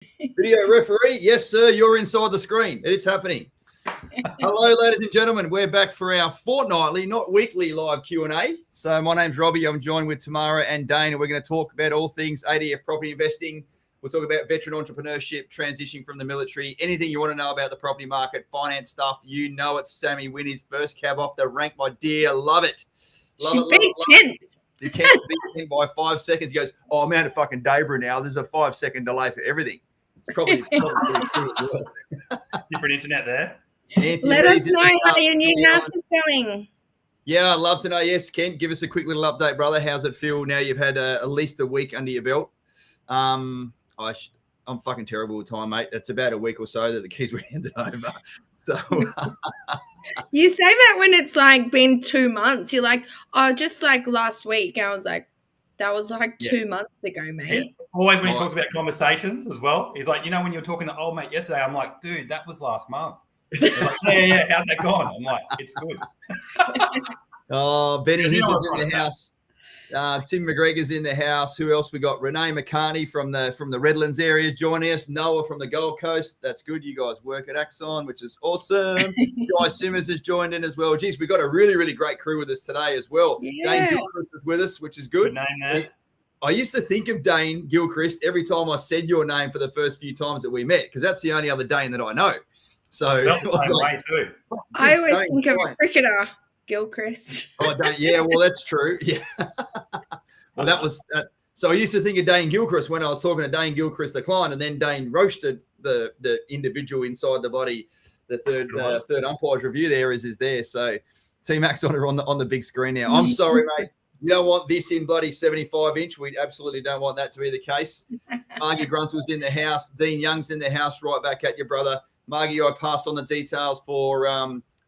Video referee, yes, sir, you're inside the screen. It's happening. Hello, ladies and gentlemen. We're back for our fortnightly, not weekly, live Q&A. So my name's Robbie. I'm joined with Tamara and Dane, and we're going to talk about all things ADF property investing. We'll talk about veteran entrepreneurship, transitioning from the military, anything you want to know about the property market, finance stuff. You know it's Sammy Winnie's first cab off the rank, my dear. Love it. Love it, love it, love it. You can't beat him by 5 seconds. He goes, oh, I'm out of fucking Debra now. There's a 5-second delay for everything. Probably different internet there. Let us know how your new house is going. Yeah, I'd love to know. Yes, Kent, give us a quick little update, brother. How's it feel now you've had at least a week under your belt? I'm fucking terrible with time, mate. It's about a week or so that the keys were handed over. So you say that when it's like been 2 months. You're like, oh, just like last week. I was like, that was like 2 months ago, mate. Yeah. Always when he talks about conversations as well. He's like, you know, when you're talking to old mate yesterday, I'm like, dude, that was last month. Like, yeah, how's that gone? I'm like, it's good. Oh, Benny Higgins in the house. Tim McGregor's in the house. Who else we got? Renee McCartney from the Redlands area joining us. Noah from the Gold Coast. That's good. You guys work at Axon, which is awesome. Guy Simmons has joined in as well. Geez, we got a really, really great crew with us today as well. Yeah. Dane Gilchrist is with us, which is good. Good name, man. I used to think of Dane Gilchrist every time I said your name for the first few times that we met, because that's the only other Dane that I know. So I always think of a cricketer, Gilchrist. Oh, yeah, well, that's true. Yeah. Well, that was so I used to think of Dane Gilchrist when I was talking to Dane Gilchrist, the client, and then Dane roasted the individual inside the body. The third umpire's review there is there. So Team Axon are on the big screen now. I'm sorry, mate. You don't want this in bloody 75-inch. We absolutely don't want that to be the case. Margie Grunsel's in the house. Dean Young's in the house. Right back at you, brother. Margie, I passed on the details for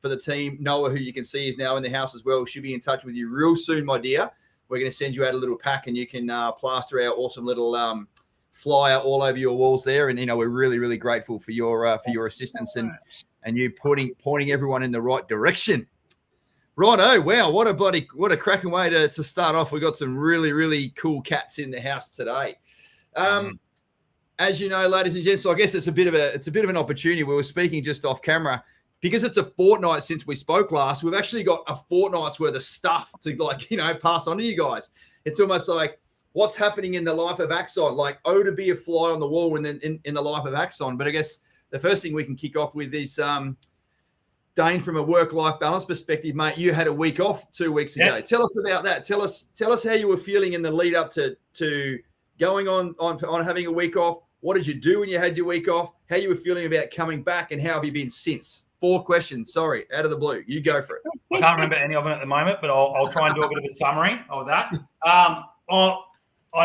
the team. Noah, who you can see is now in the house as well, should be in touch with you real soon, my dear. We're going to send you out a little pack, and you can plaster our awesome little flyer all over your walls there. And we're really, really grateful for your assistance and you pointing everyone in the right direction. Righto, wow, what a cracking way to start off. We've got some really, really cool cats in the house today. As you know, ladies and gents, so I guess it's a bit of an opportunity. We were speaking just off camera. Because it's a fortnight since we spoke last, we've actually got a fortnight's worth of stuff to pass on to you guys. It's almost like what's happening in the life of Axon, like to be a fly on the wall in the life of Axon. But I guess the first thing we can kick off with is Dane, from a work-life balance perspective, mate, you had a week off 2 weeks ago. Yes. Tell us about that. Tell us how you were feeling in the lead up to going on having a week off. What did you do when you had your week off? How you were feeling about coming back, and how have you been since? 4 questions, sorry, out of the blue. You go for it. I can't remember any of them at the moment, but I'll try and do a bit of a summary of that. I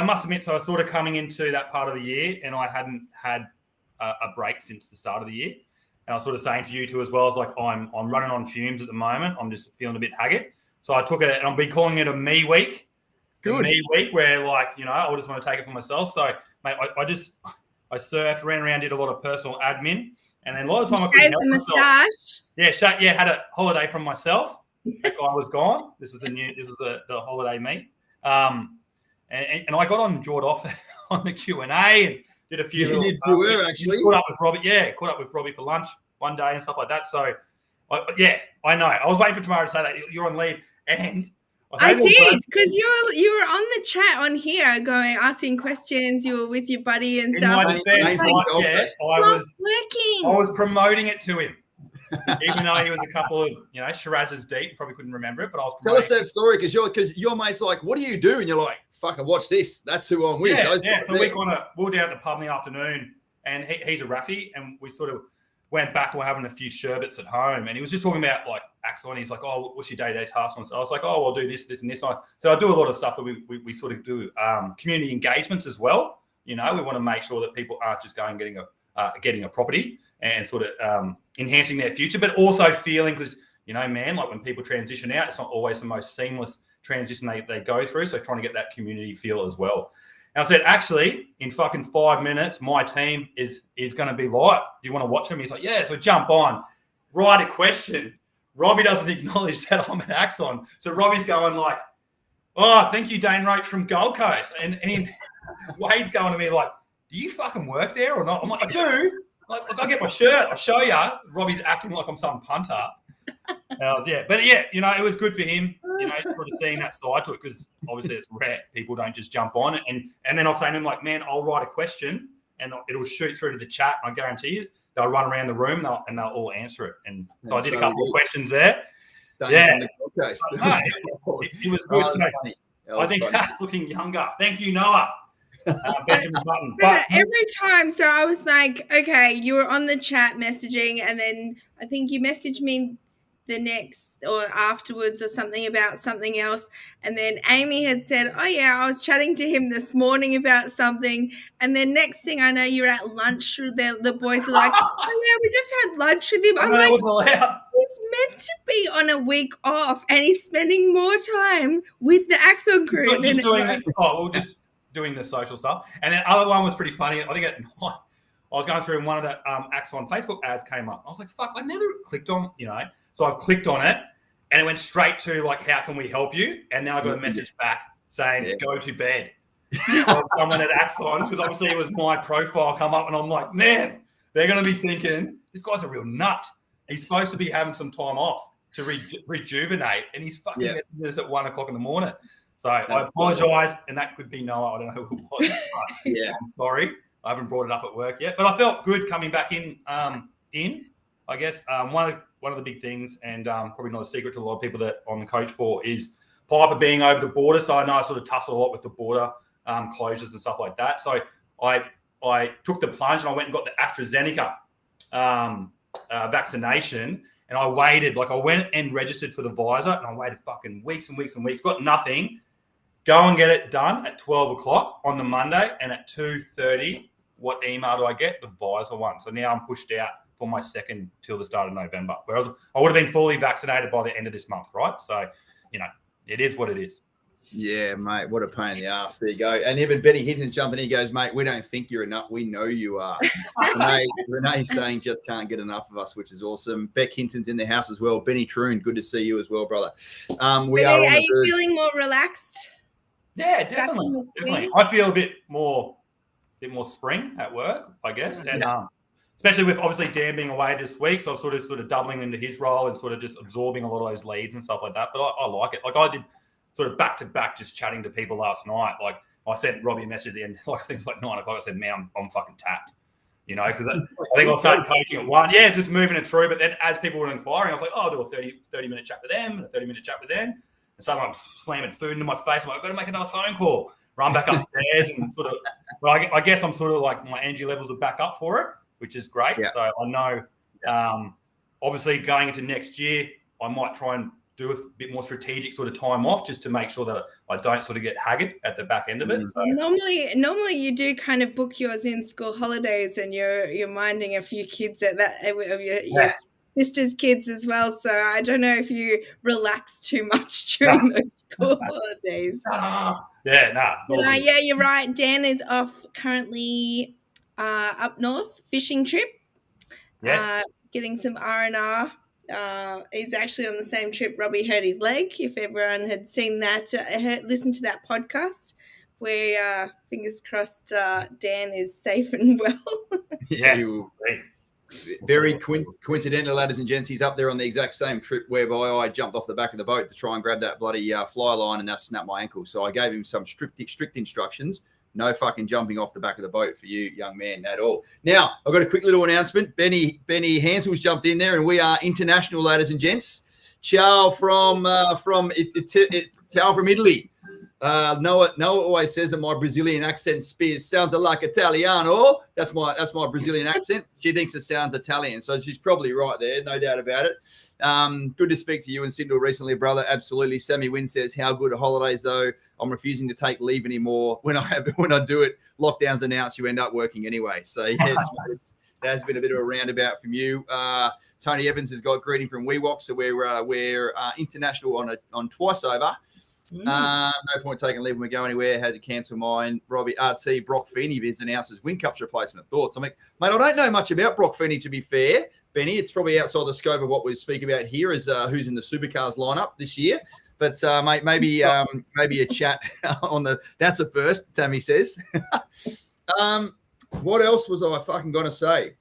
must admit, so I was sort of coming into that part of the year, and I hadn't had a break since the start of the year. And I was sort of saying to you too as well, it's like I'm running on fumes at the moment. I'm just feeling a bit haggard. So I took it, and I've been calling it a me week. Good. A me week where I just want to take it for myself. So, mate, I surfed, ran around, did a lot of personal admin. And then a lot of time I couldn't help myself. Yeah, had a holiday from myself. That guy was gone. This is the holiday me. And I got on Jord off on the Q&A and did a few little. You were actually caught up with Robbie. Yeah, caught up with Robbie for lunch one day and stuff like that. So, I know. I was waiting for tomorrow to say that you're on leave, and I did, because you were on the chat on here asking questions. You were with your buddy and stuff. I was promoting it to him, even though he was a couple of Shirazes deep. Probably couldn't remember it, but I was. Tell us that story, because your mate's like, "What do you do?" And you're like, "Fucking watch this. That's who I'm with." Yeah. So we were down at the pub in the afternoon, and he's a Raffy, and we sort of went back and we're having a few sherbets at home, and he was just talking about like Axon. He's like, "Oh, what's your day-to-day task?" So I was like, "Oh, I'll do this, and this." So I do a lot of stuff where we sort of do community engagements as well. We want to make sure that people aren't just going and getting a property and sort of enhancing their future, but also feeling, because man, like when people transition out, it's not always the most seamless transition they go through. So trying to get that community feel as well. And I said, actually, in fucking 5 minutes, my team is going to be live. Do you want to watch them? He's like, yeah. So jump on, write a question. Robbie doesn't acknowledge that I'm an Axon. So Robbie's going like, oh, thank you, Dane Roach from Gold Coast. And Wade's going to me like, do you fucking work there or not? I'm like, I do. Like, look, I get my shirt. I'll show you. Robbie's acting like I'm some punter. But it was good for him, sort of seeing that side to it, because obviously it's rare. People don't just jump on it. And then I'll say to him, like, man, I'll write a question and it'll shoot through to the chat. I guarantee you, they'll run around the room and they'll all answer it. And so I did a couple of questions there. It was good. I think looking younger. Thank you, Noah. Benjamin Button. But every time, so I was like, okay, you were on the chat messaging, and then I think you messaged me the next or afterwards or something about something else, and then Amy had said, oh yeah, I was chatting to him this morning about something, and then next thing I know, you're at lunch. The boys are like, oh yeah, we just had lunch with him. I'm like, he's meant to be on a week off, and he's spending more time with the Axon crew. Just doing the social stuff. And then other one was pretty funny. I think at night, I was going through and one of the Axon Facebook ads came up. I was like, fuck, I never clicked on, So I've clicked on it and it went straight to like, how can we help you? And now I got a message back saying, go to bed. Someone at Axon, because obviously it was my profile come up, and I'm like, man, they're going to be thinking, this guy's a real nut. He's supposed to be having some time off to rejuvenate, and he's fucking messaging us at 1 o'clock in the morning. So I apologise, and that could be Noah. I don't know who it was. I'm sorry. I haven't brought it up at work yet, but I felt good coming back in. I guess one of the big things, and probably not a secret to a lot of people that I'm the coach for, is Piper being over the border. So I know I sort of tussle a lot with the border closures and stuff like that. So I took the plunge and I went and got the AstraZeneca vaccination, and I waited. Like, I went and registered for the visor, and I waited fucking weeks and weeks and weeks. Got nothing. Go and get it done at 12 o'clock on the Monday, and at 2:30, what email do I get? The visor one. So now I'm pushed out for my second till the start of November, whereas I would have been fully vaccinated by the end of this month, right? So, it is what it is. Yeah, mate, what a pain in the ass. There you go. And even Benny Hinton jumping in, he goes, mate, we don't think you're enough. We know you are. Renee's saying just can't get enough of us, which is awesome. Beck Hinton's in the house as well. Benny Troon, good to see you as well, brother. Are you feeling more relaxed? Yeah, definitely. I feel a bit more spring at work, I guess. And especially with obviously Dan being away this week. So I'm sort of doubling into his role and sort of just absorbing a lot of those leads and stuff like that. But I like it. Like, I did sort of back to back, just chatting to people last night. Like, I sent Robbie a message at the end, like, I think it's like 9 o'clock. I said, man, I'm fucking tapped, because I think I started coaching at 1. Yeah, just moving it through. But then as people were inquiring, I was like, oh, I'll do a 30-minute chat with them and a 30-minute chat with them. And suddenly I'm slamming food into my face. I'm like, I've got to make another phone call. Run back upstairs and sort of, well, I guess I'm sort of like, my energy levels are back up for it, which is great. Yeah. So I know, obviously going into next year, I might try and do a bit more strategic sort of time off, just to make sure that I don't sort of get haggard at the back end of it. So. Normally you do kind of book yours in school holidays, and you're minding a few kids at that of your sister's kids as well. So I don't know if you relax too much during those school holidays. You're right. Dan is off currently up north fishing trip. Yes. Getting some R&R. He's actually on the same trip Robbie hurt his leg. If everyone had seen that, listened to that podcast, where fingers crossed Dan is safe and well. Yes. Very coincidental, ladies and gents. He's up there on the exact same trip whereby I jumped off the back of the boat to try and grab that bloody fly line, and that snapped my ankle. So I gave him some strict instructions. No fucking jumping off the back of the boat for you, young man, at all. Now, I've got a quick little announcement. Benny Hansel's jumped in there, and we are international, ladies and gents. Ciao from Italy. Noah always says that my Brazilian accent sounds like Italiano. That's my Brilliant accent. She thinks it sounds Italian, so she's probably right there, no doubt about it. Good to speak to you and Sindel recently, brother. Absolutely. Sammy Wynn says, how good are holidays though? I'm refusing to take leave anymore. When I do it, lockdown's announced, you end up working anyway. So yes, that's been a bit of a roundabout from you. Tony Evans has got greeting from WeWalk, so we're international on twice over. No point taking leave when we go anywhere. Had to cancel mine. Robbie RT Brock Feeney has announced his Win Cup's replacement. Thoughts? I'm like, mate, I don't know much about Brock Feeney, to be fair, Benny. It's probably outside the scope of what we speak about here, is who's in the Supercars lineup this year. But mate, maybe a chat on the. That's a first. Tammy says. What else was I fucking going to say?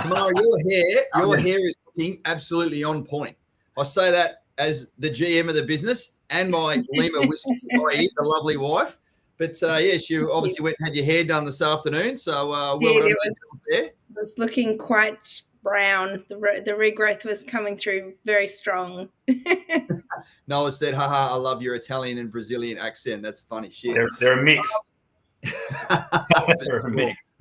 Tamara, your hair is looking absolutely on point. I say that as the GM of the business and my Lima whiskey, the lovely wife. But yeah, she obviously went and had your hair done this afternoon. So well done. It was looking quite brown. The regrowth was coming through very strong. Noah said, haha, I love your Italian and Brazilian accent. That's funny shit. They're a mix. They're a mix.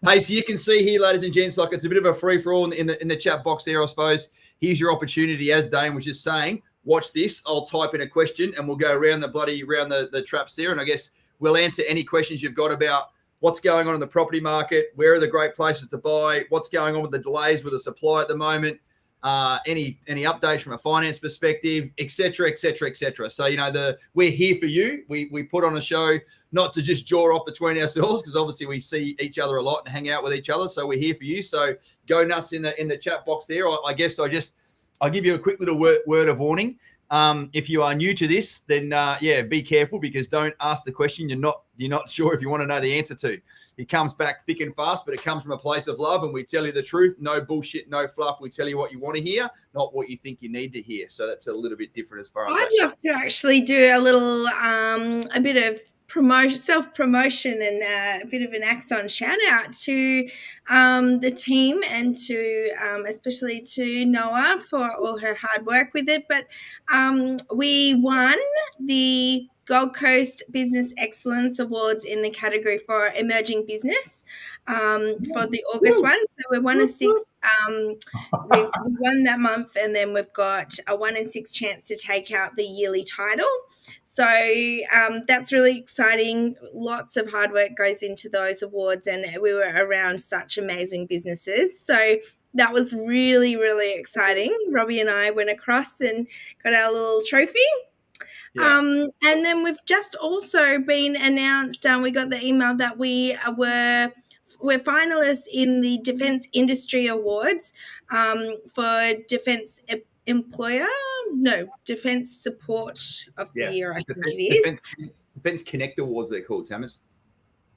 Hey, so you can see here, ladies and gents, like it's a bit of a free-for-all in the chat box there, I suppose. Here's your opportunity, as Dane was just saying. Watch this. I'll type in a question and we'll go around the traps there. And I guess we'll answer any questions you've got about what's going on in the property market, where are the great places to buy, what's going on with the delays with the supply at the moment, any updates from a finance perspective, et cetera, et cetera, et cetera. So, we're here for you. We put on a show not to just jaw off between ourselves, because obviously we see each other a lot and hang out with each other. So we're here for you. So go nuts in the chat box there. I guess I'll give you a quick little word of warning. If you are new to this, then be careful, because don't ask the question you're not sure if you want to know the answer to. It comes back thick and fast, but it comes from a place of love, and we tell you the truth. No bullshit, no fluff. We tell you what you want to hear, not what you think you need to hear. So that's a little bit different as far as I'd love to actually do a little a bit of self-promotion and a bit of an Axon shout out to the team and to especially to Noah for all her hard work with it. But we won the Gold Coast Business Excellence Awards in the category for emerging business for the August one. So we're one of 6. We won that month, and then we've got a 1 in 6 chance to take out the yearly title. So that's really exciting. Lots of hard work goes into those awards, and we were around such amazing businesses. So that was really, really exciting. Robbie and I went across and got our little trophy. Yeah. And then we've just also been announced, we got the email that we're finalists in the Defence Industry Awards for Defence Defence Support of the Year, I think it is. Defence Connect Awards, they're called, Tamas.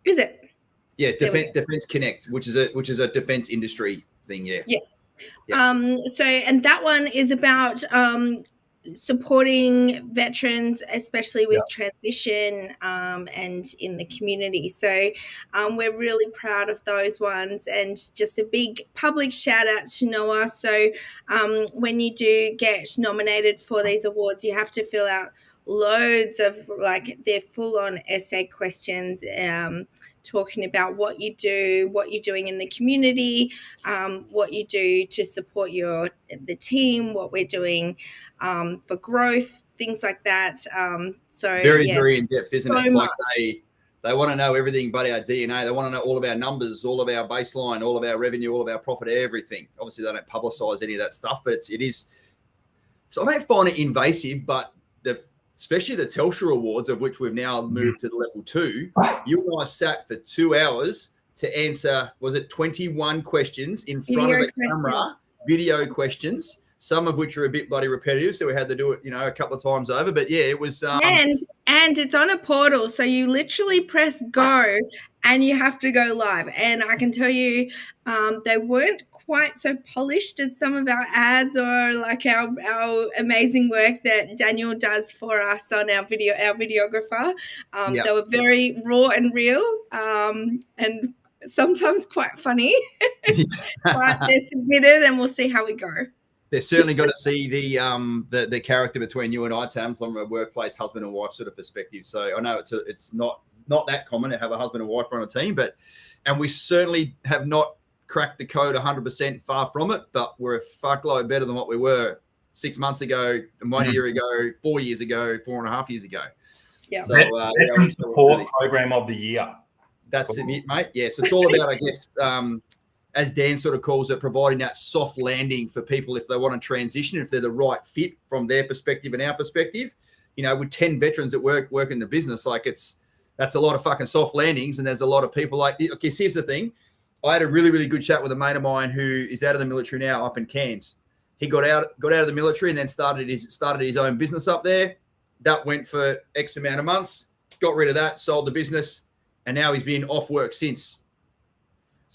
Is it? Yeah, Defence Connect, which is a defence industry thing, yeah. So, and that one is about supporting veterans, especially with transition and in the community. So we're really proud of those ones, and just a big public shout out to Noah. So when you do get nominated for these awards, you have to fill out loads of they're full on essay questions talking about what you do, what you're doing in the community, what you do to support the team, what we're doing for growth, things like that. So very in depth, isn't it? It's like they want to know everything but our DNA. They want to know all of our numbers, all of our baseline, all of our revenue, all of our profit, everything. Obviously, they don't publicize any of that stuff, but it is. So I don't find it invasive, but especially the Telstra Awards, of which we've now moved to the level 2, you and I sat for 2 hours to answer, was it 21 questions in front of the camera, video questions, some of which are a bit bloody repetitive, so we had to do it, a couple of times over. But yeah, it was. And it's on a portal, so you literally press go and you have to go live. And I can tell you, they weren't quite so polished as some of our ads or like our amazing work that Daniel does for us on our videographer. They were very raw and real, and sometimes quite funny. But they're submitted, and we'll see how we go. They're certainly got to see the character between you and I, Tam, from a workplace husband and wife sort of perspective. So I know it's not that common to have a husband and wife on a team, and we certainly have not cracked the code 100%, far from it, but we're a fuckload better than what we were 6 months ago, 1 year ago, 4 years ago, 4.5 years ago. Yeah. So, Veteran Support Program of the Year. That's it, mate. Yeah, so it's all about, I guess, as Dan sort of calls it, providing that soft landing for people if they want to transition, if they're the right fit from their perspective and our perspective. With 10 veterans that work in the business, that's a lot of fucking soft landings, and there's a lot of people okay, here's the thing. I had a really, really good chat with a mate of mine who is out of the military now up in Cairns. He got out of the military and then started his own business up there. That went for X amount of months, got rid of that, sold the business, and now he's been off work since.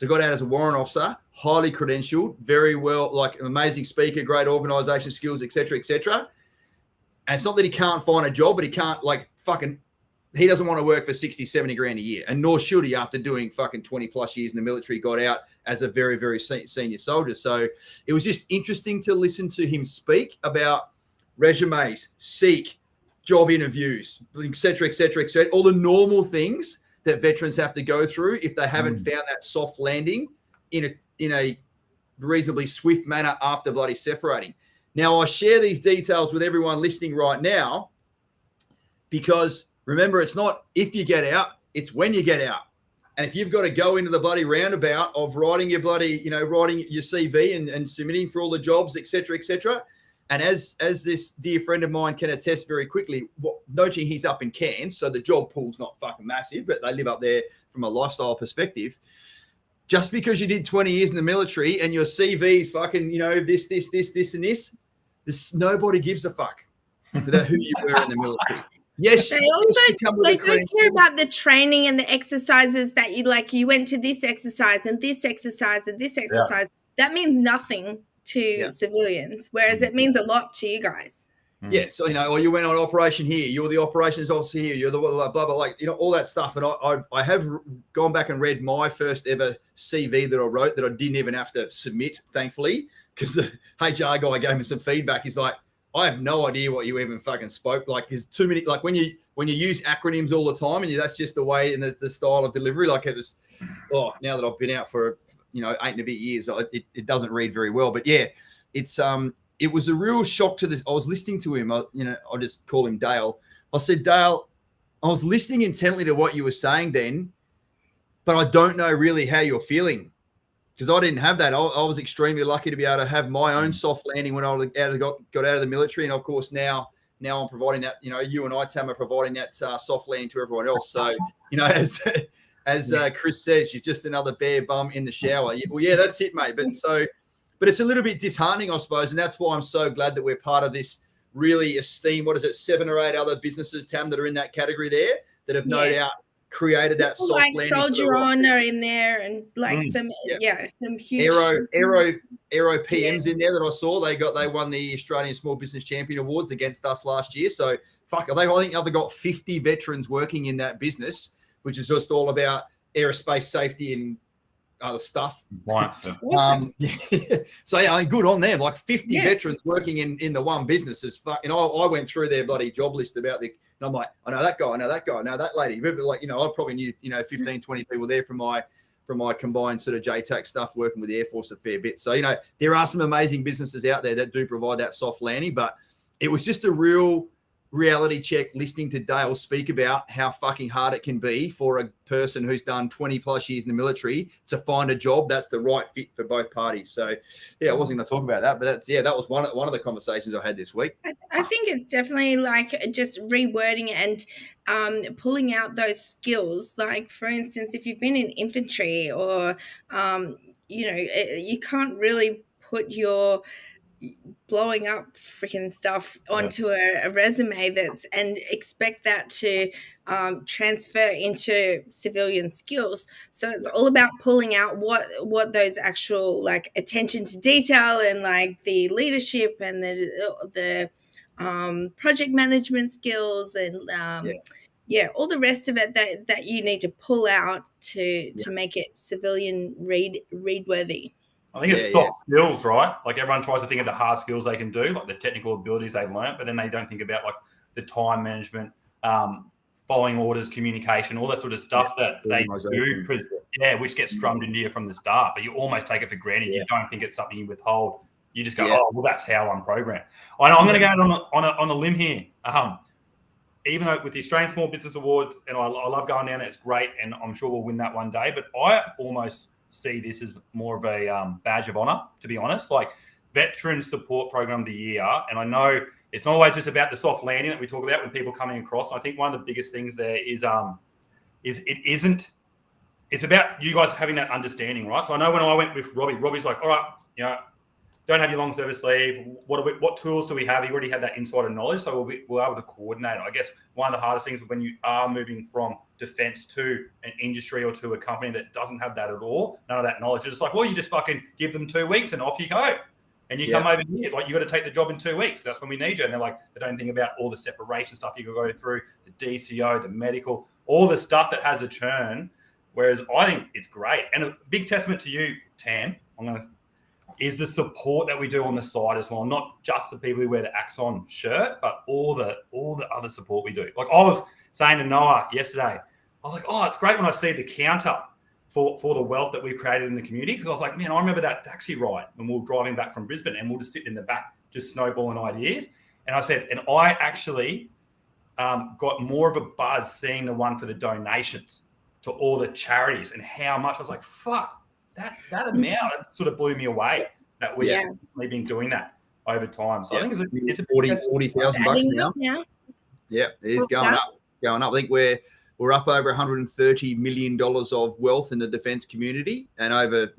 So got out as a warrant officer, highly credentialed, very well, like an amazing speaker, great organisation skills, etc., etc. And it's not that he can't find a job, but he can't he doesn't want to work for 60, 70 grand a year. And nor should he after doing fucking 20 plus years in the military, got out as a very, very senior soldier. So it was just interesting to listen to him speak about resumes, seek, job interviews, etc., etc., etc. All the normal things that veterans have to go through if they haven't found that soft landing in a reasonably swift manner after bloody separating. Now, I share these details with everyone listening right now because remember, it's not if you get out, it's when you get out. And if you've got to go into the bloody roundabout of writing your bloody, writing your CV and submitting for all the jobs, etc., etc. And as this dear friend of mine can attest very quickly, noting he's up in Cairns, so the job pool's not fucking massive, but they live up there from a lifestyle perspective. Just because you did 20 years in the military and your CV's fucking, this, and this, nobody gives a fuck about who you were in the military. Yes, they don't care about the training and the exercises that you went to this exercise and this exercise and this exercise. Yeah. That means nothing to civilians, whereas it means a lot to you guys. Yeah, so or you went on operation here, you're the operations officer here, you're the blah blah, all that stuff. And I have gone back and read my first ever CV that I wrote that I didn't even have to submit, thankfully, because the HR guy gave me some feedback. He's like, I have no idea what you even fucking spoke. Like, there's too many. Like when you use acronyms all the time, and that's just the way and the style of delivery. Like it was. Oh, now that I've been out for 8 and a bit years, it doesn't read very well. But yeah, it was a real shock to this. I was listening to him. I'll just call him Dale. I said, Dale, I was listening intently to what you were saying then, but I don't know really how you're feeling. Because I didn't have that. I was extremely lucky to be able to have my own soft landing when I got out of the military. And, of course, now I'm providing that, you and I, Tam, are providing that soft landing to everyone else. So, as Chris says, she's just another bare bum in the shower. Well, yeah, that's it, mate. But it's a little bit disheartening, I suppose. And that's why I'm so glad that we're part of this really esteemed, 7 or 8 other businesses, Tam, that are in that category there that have no doubt created that soft landing. Soldier On are in there and some huge Aero PMs in there that I saw. They won the Australian Small Business Champion Awards against us last year. So I think they've got 50 veterans working in that business, which is just all about aerospace safety and other stuff. Right. So yeah, good on them. Like 50 veterans working in the one business is fucking. I went through their bloody job list and I'm like, I know that guy, I know that guy, I know that lady. But I probably knew 15, 20 people there from my combined sort of JTAC stuff, working with the Air Force a fair bit. So there are some amazing businesses out there that do provide that soft landing, but it was just a real reality check listening to Dale speak about how fucking hard it can be for a person who's done 20 plus years in the military to find a job that's the right fit for both parties. So I wasn't going to talk about that, but that was one of the conversations I had this week. I think it's definitely like just rewording and pulling out those skills. Like, for instance, if you've been in infantry or you can't really put your blowing up freaking stuff onto a resume and expect that to transfer into civilian skills. So it's all about pulling out what those actual like attention to detail and like the leadership and the project management skills and all the rest of it that you need to pull out to make it civilian read worthy. I think it's soft skills, right? Like everyone tries to think of the hard skills they can do, like the technical abilities they've learned, but then they don't think about like the time management, following orders, communication, all that sort of stuff that they do, which gets strummed into you from the start, but you almost take it for granted. You don't think it's something you withhold. You just go, oh, well, that's how I'm programmed. I'm going to go on a limb here. Even though with the Australian Small Business Award, and I love going down there, it's great, and I'm sure we'll win that one day, but I almost see this as more of a badge of honor, to be honest. Like Veteran Support Program of the Year, and I know it's not always just about the soft landing that we talk about when people coming across. I think one of the biggest things there is it's about you guys having that understanding, right? So I know when I went with Robbie's like, all right, don't have your long service leave. What tools do we have? You already had that insider knowledge, so we're able to coordinate. I guess one of the hardest things when you are moving from defense to an industry or to a company that doesn't have that at all, none of that knowledge. It's like, well, you just fucking give them 2 weeks and off you go. And you come over here, like you got to take the job in 2 weeks. That's when we need you. And they're like, they don't think about all the separation stuff you got to go through, the DCO, the medical, all the stuff that has a churn. Whereas I think it's great. And a big testament to you, Tam, is the support that we do on the side as well. Not just the people who wear the Axon shirt, but all the other support we do. Like I was saying to Noah yesterday, I was like, oh, it's great when I see the counter for the wealth that we've created in the community. Because I was like, man, I remember that taxi ride when we were driving back from Brisbane and we'll just sit in the back, just snowballing ideas. And I said, and I actually got more of a buzz seeing the one for the donations to all the charities and how much I was like, fuck, that amount sort of blew me away that we've been doing that over time. So I think it's a $40,000 now. Yeah, it is going up. I think we're up over $130 million of wealth in the defence community and over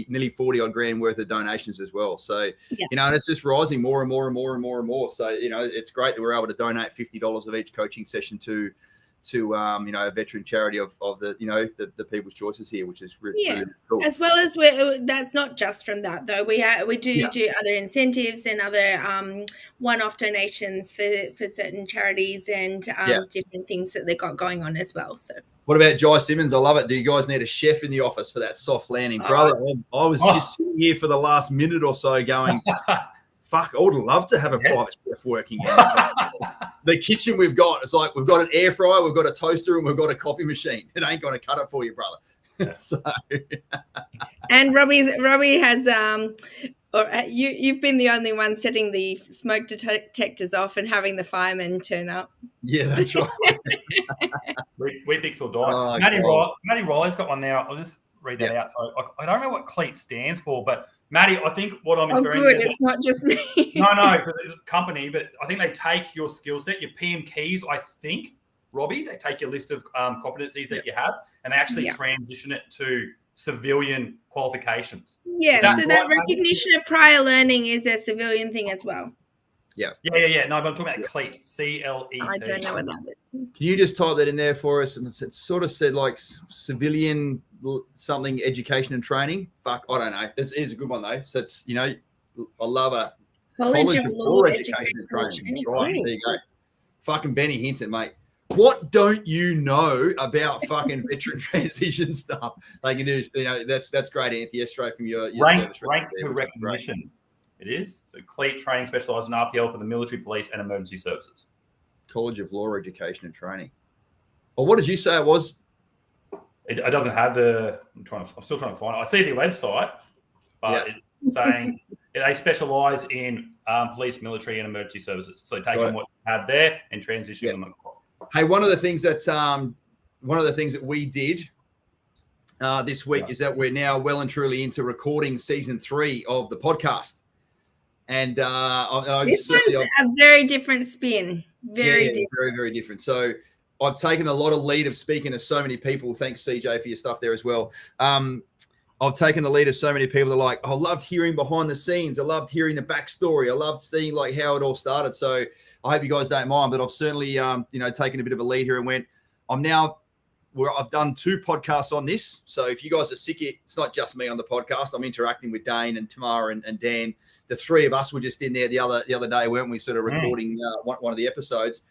nearly 40 odd grand worth of donations as well. So, and it's just rising more and more and more and more and more. So, it's great that we're able to donate $50 of each coaching session to a veteran charity of the the People's Choices here, which is really cool. As well as that's not just from that though. We do other incentives and other one-off donations for certain charities and different things that they've got going on as well. So what about Jai Simmons? I love it. Do you guys need a chef in the office for that soft landing, brother? I was just sitting here for the last minute or so going, fuck, I would love to have a private chef working in the kitchen we've got. It's like we've got an air fryer, we've got a toaster, and we've got a coffee machine. It ain't going to cut it for you, brother. So, and Robbie has you've been the only one setting the smoke detectors off and having the firemen turn up. Yeah, that's right. we fix or die. Matty Riley's got one now. I'll just read that out. So I don't know what CLEAT stands for, but Matty, I think what I'm inferring is it's not just me. No, because it's a company, but I think they take your skill set, your PM keys, I think, Robbie, they take your list of competencies that you have and they actually transition it to civilian qualifications. Yeah, that recognition of prior learning is a civilian thing as well. Yeah. No, but I'm talking about CLEAT, CLET. I don't know what that is. Can you just type that in there for us? It sort of said like civilian something education and training. Fuck, I don't know. It's a good one though. So it's I love a College of Law Education and Training. Right, there you go. Fucking Benny Hinton, mate. What don't you know about fucking veteran transition stuff? They can do, that's great, Anthony. Straight from your rank to recognition. It is. So CLEAT training specialised in RPL for the military, police, and emergency services. College of Law Education and Training. Well, what did you say it was? It doesn't have the. I'm still trying to find it. I see the website, but it's saying they specialise in police, military, and emergency services. So taking what you have there and transitioning them across. Hey, one of the things that we did this week is that we're now well and truly into recording season 3 of the podcast. And this one's a very different spin. Very different. Very, very different. So I've taken a lot of lead of speaking to so many people. Thanks, CJ, for your stuff there as well. I've taken the lead of so many people that are like, I loved hearing behind the scenes. I loved hearing the backstory. I loved seeing like how it all started. So I hope you guys don't mind, but I've certainly, taken a bit of a lead here and I've done 2 podcasts on this. So if you guys are sick, it's not just me on the podcast. I'm interacting with Dane and Tamara and Dan. The 3 of us were just in there the other day, weren't we? Sort of recording one of the episodes.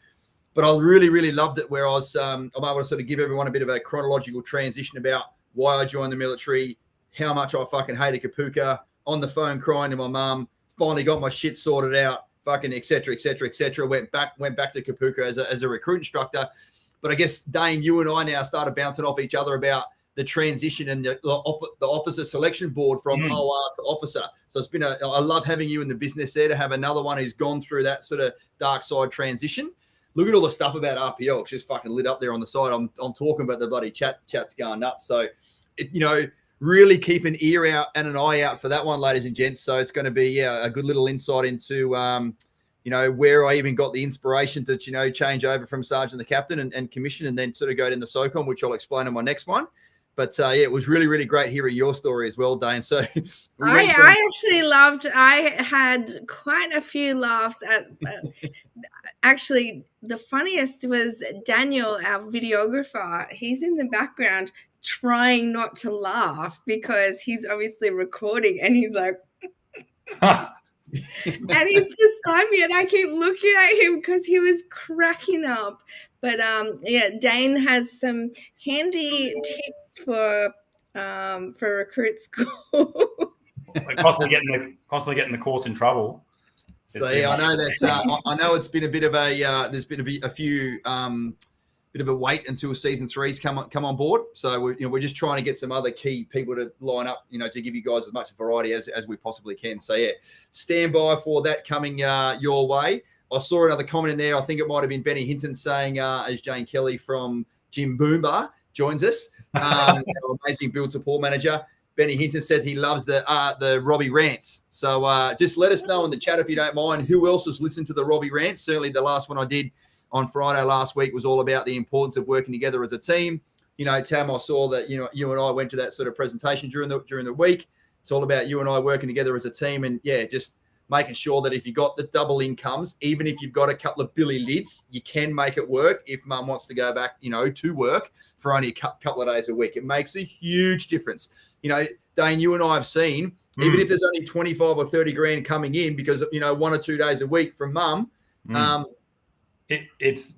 But I really, really loved it where I'm able to sort of give everyone a bit of a chronological transition about why I joined the military, how much I fucking hated Kapuka, on the phone crying to my mum, finally got my shit sorted out, fucking et cetera, et cetera, et cetera. Went back to Kapuka as a recruit instructor. But I guess, Dane, you and I now started bouncing off each other about the transition and the officer selection board from OR to officer. So it's been I love having you in the business there to have another one who's gone through that sort of dark side transition. Look at all the stuff about RPL. It's just fucking lit up there on the side. I'm talking about the bloody chat's going nuts. So, really keep an ear out and an eye out for that one, ladies and gents. So it's going to be a good little insight into where I even got the inspiration to, change over from sergeant to captain and commission and then sort of go into SOCOM, which I'll explain in my next one. But yeah, it was really, really great hearing your story as well, Dane. So I actually loved. I had quite a few laughs at. Actually, the funniest was Daniel, our videographer. He's in the background trying not to laugh because he's obviously recording, and he's like, and he's beside me, and I keep looking at him because he was cracking up. But yeah, Dane has some handy tips for recruit school. constantly getting the course in trouble. So yeah, I know that. I know it's been a bit of a. There's been a few. Bit of a wait until season 3's come on board. So we're just trying to get some other key people to line up, to give you guys as much variety as we possibly can. So yeah, stand by for that coming your way. I saw another comment in there. I think it might have been Benny Hinton saying, as Jane Kelly from Jim Boomba joins us, our amazing build support manager. Benny Hinton said he loves the Robbie rants. So just let us know in the chat if you don't mind who else has listened to the Robbie rants. Certainly the last one I did on Friday last week was all about the importance of working together as a team. Tam, I saw that you and I went to that sort of presentation during the week. It's all about you and I working together as a team, and yeah, just making sure that if you've got the double incomes, even if you've got a couple of Billy lids, you can make it work. If mum wants to go back, to work for only a couple of days a week, it makes a huge difference. Dane, you and I have seen, even if there's only 25 or 30 grand coming in because 1 or 2 days a week from mum, It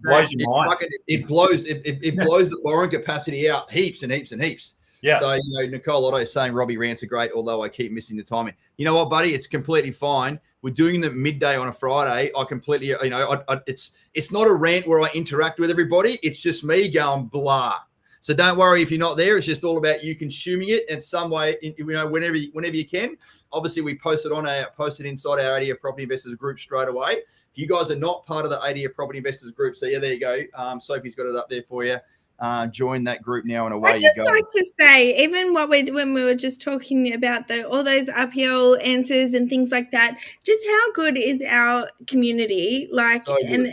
blows your mind. It blows the borrowing capacity out heaps and heaps and heaps. Yeah. So Nicole Otto is saying Robbie rants are great, although I keep missing the timing. You know what, buddy? It's completely fine. We're doing them midday on a Friday. I completely, it's not a rant where I interact with everybody. It's just me going blah. So don't worry if you're not there. It's just all about you consuming it in some way, whenever you can. Obviously, we posted inside our ADF Property Investors group straight away. If you guys are not part of the ADF Property Investors group, so yeah, there you go. Sophie's got it up there for you. Join that group now and away you go. I just like to say, even when we were just talking about all those uphill answers and things like that, just how good is our community? And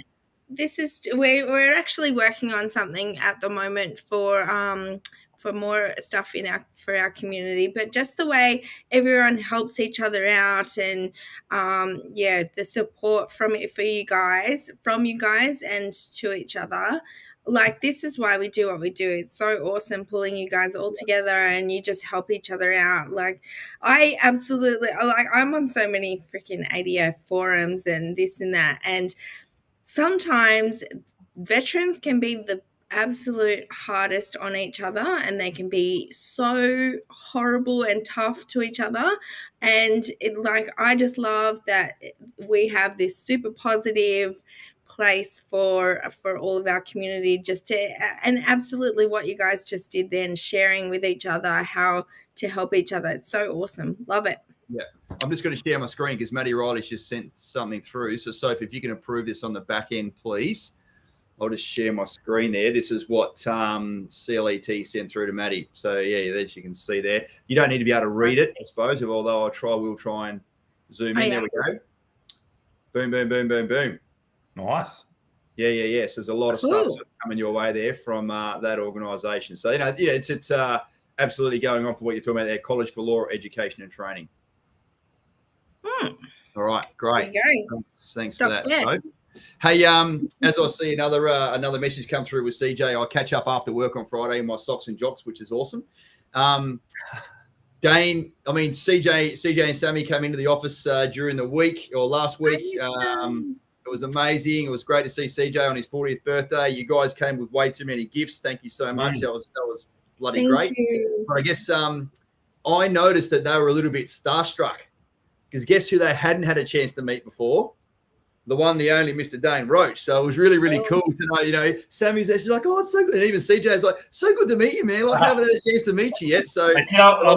this is we're actually working on something at the moment for more stuff for our community, but just the way everyone helps each other out and the support from you guys and to each other. This is why we do what we do. It's so awesome pulling you guys all together and you just help each other out. I absolutely I'm on so many freaking ADF forums and this and that, and sometimes veterans can be the absolute hardest on each other, and they can be so horrible and tough to each other. And I just love that we have this super positive place for all of our community, and absolutely what you guys just did then, sharing with each other how to help each other. It's so awesome. Love it. Yeah. I'm just going to share my screen because Maddie Riley's just sent something through. So Sophie, if you can approve this on the back end, please. I'll just share my screen there. This is what CLET sent through to Maddie. So yeah, as you can see there. You don't need to be able to read it, I suppose, although we'll try and zoom in. There we go. Boom, boom, boom, boom, boom. Nice. Yeah. So there's a lot of stuff coming your way there from that organisation. So it's absolutely going on for what you're talking about there. College for Law Education and Training. All right, great. Thanks for that. Hey, as I see another message come through with CJ, I catch up after work on Friday in my socks and jocks, which is awesome. Dane, CJ and Sammy came into the office during the week or last week. It was amazing. It was great to see CJ on his 40th birthday. You guys came with way too many gifts. Thank you so much. That was bloody great. You. But I guess I noticed that they were a little bit starstruck because guess who they hadn't had a chance to meet before? The one, the only Mr. Dane Roach. So it was really, really cool to know, Sammy's there. She's like, oh, it's so good. And even CJ's like, so good to meet you, man. I haven't had a chance to meet you yet. So I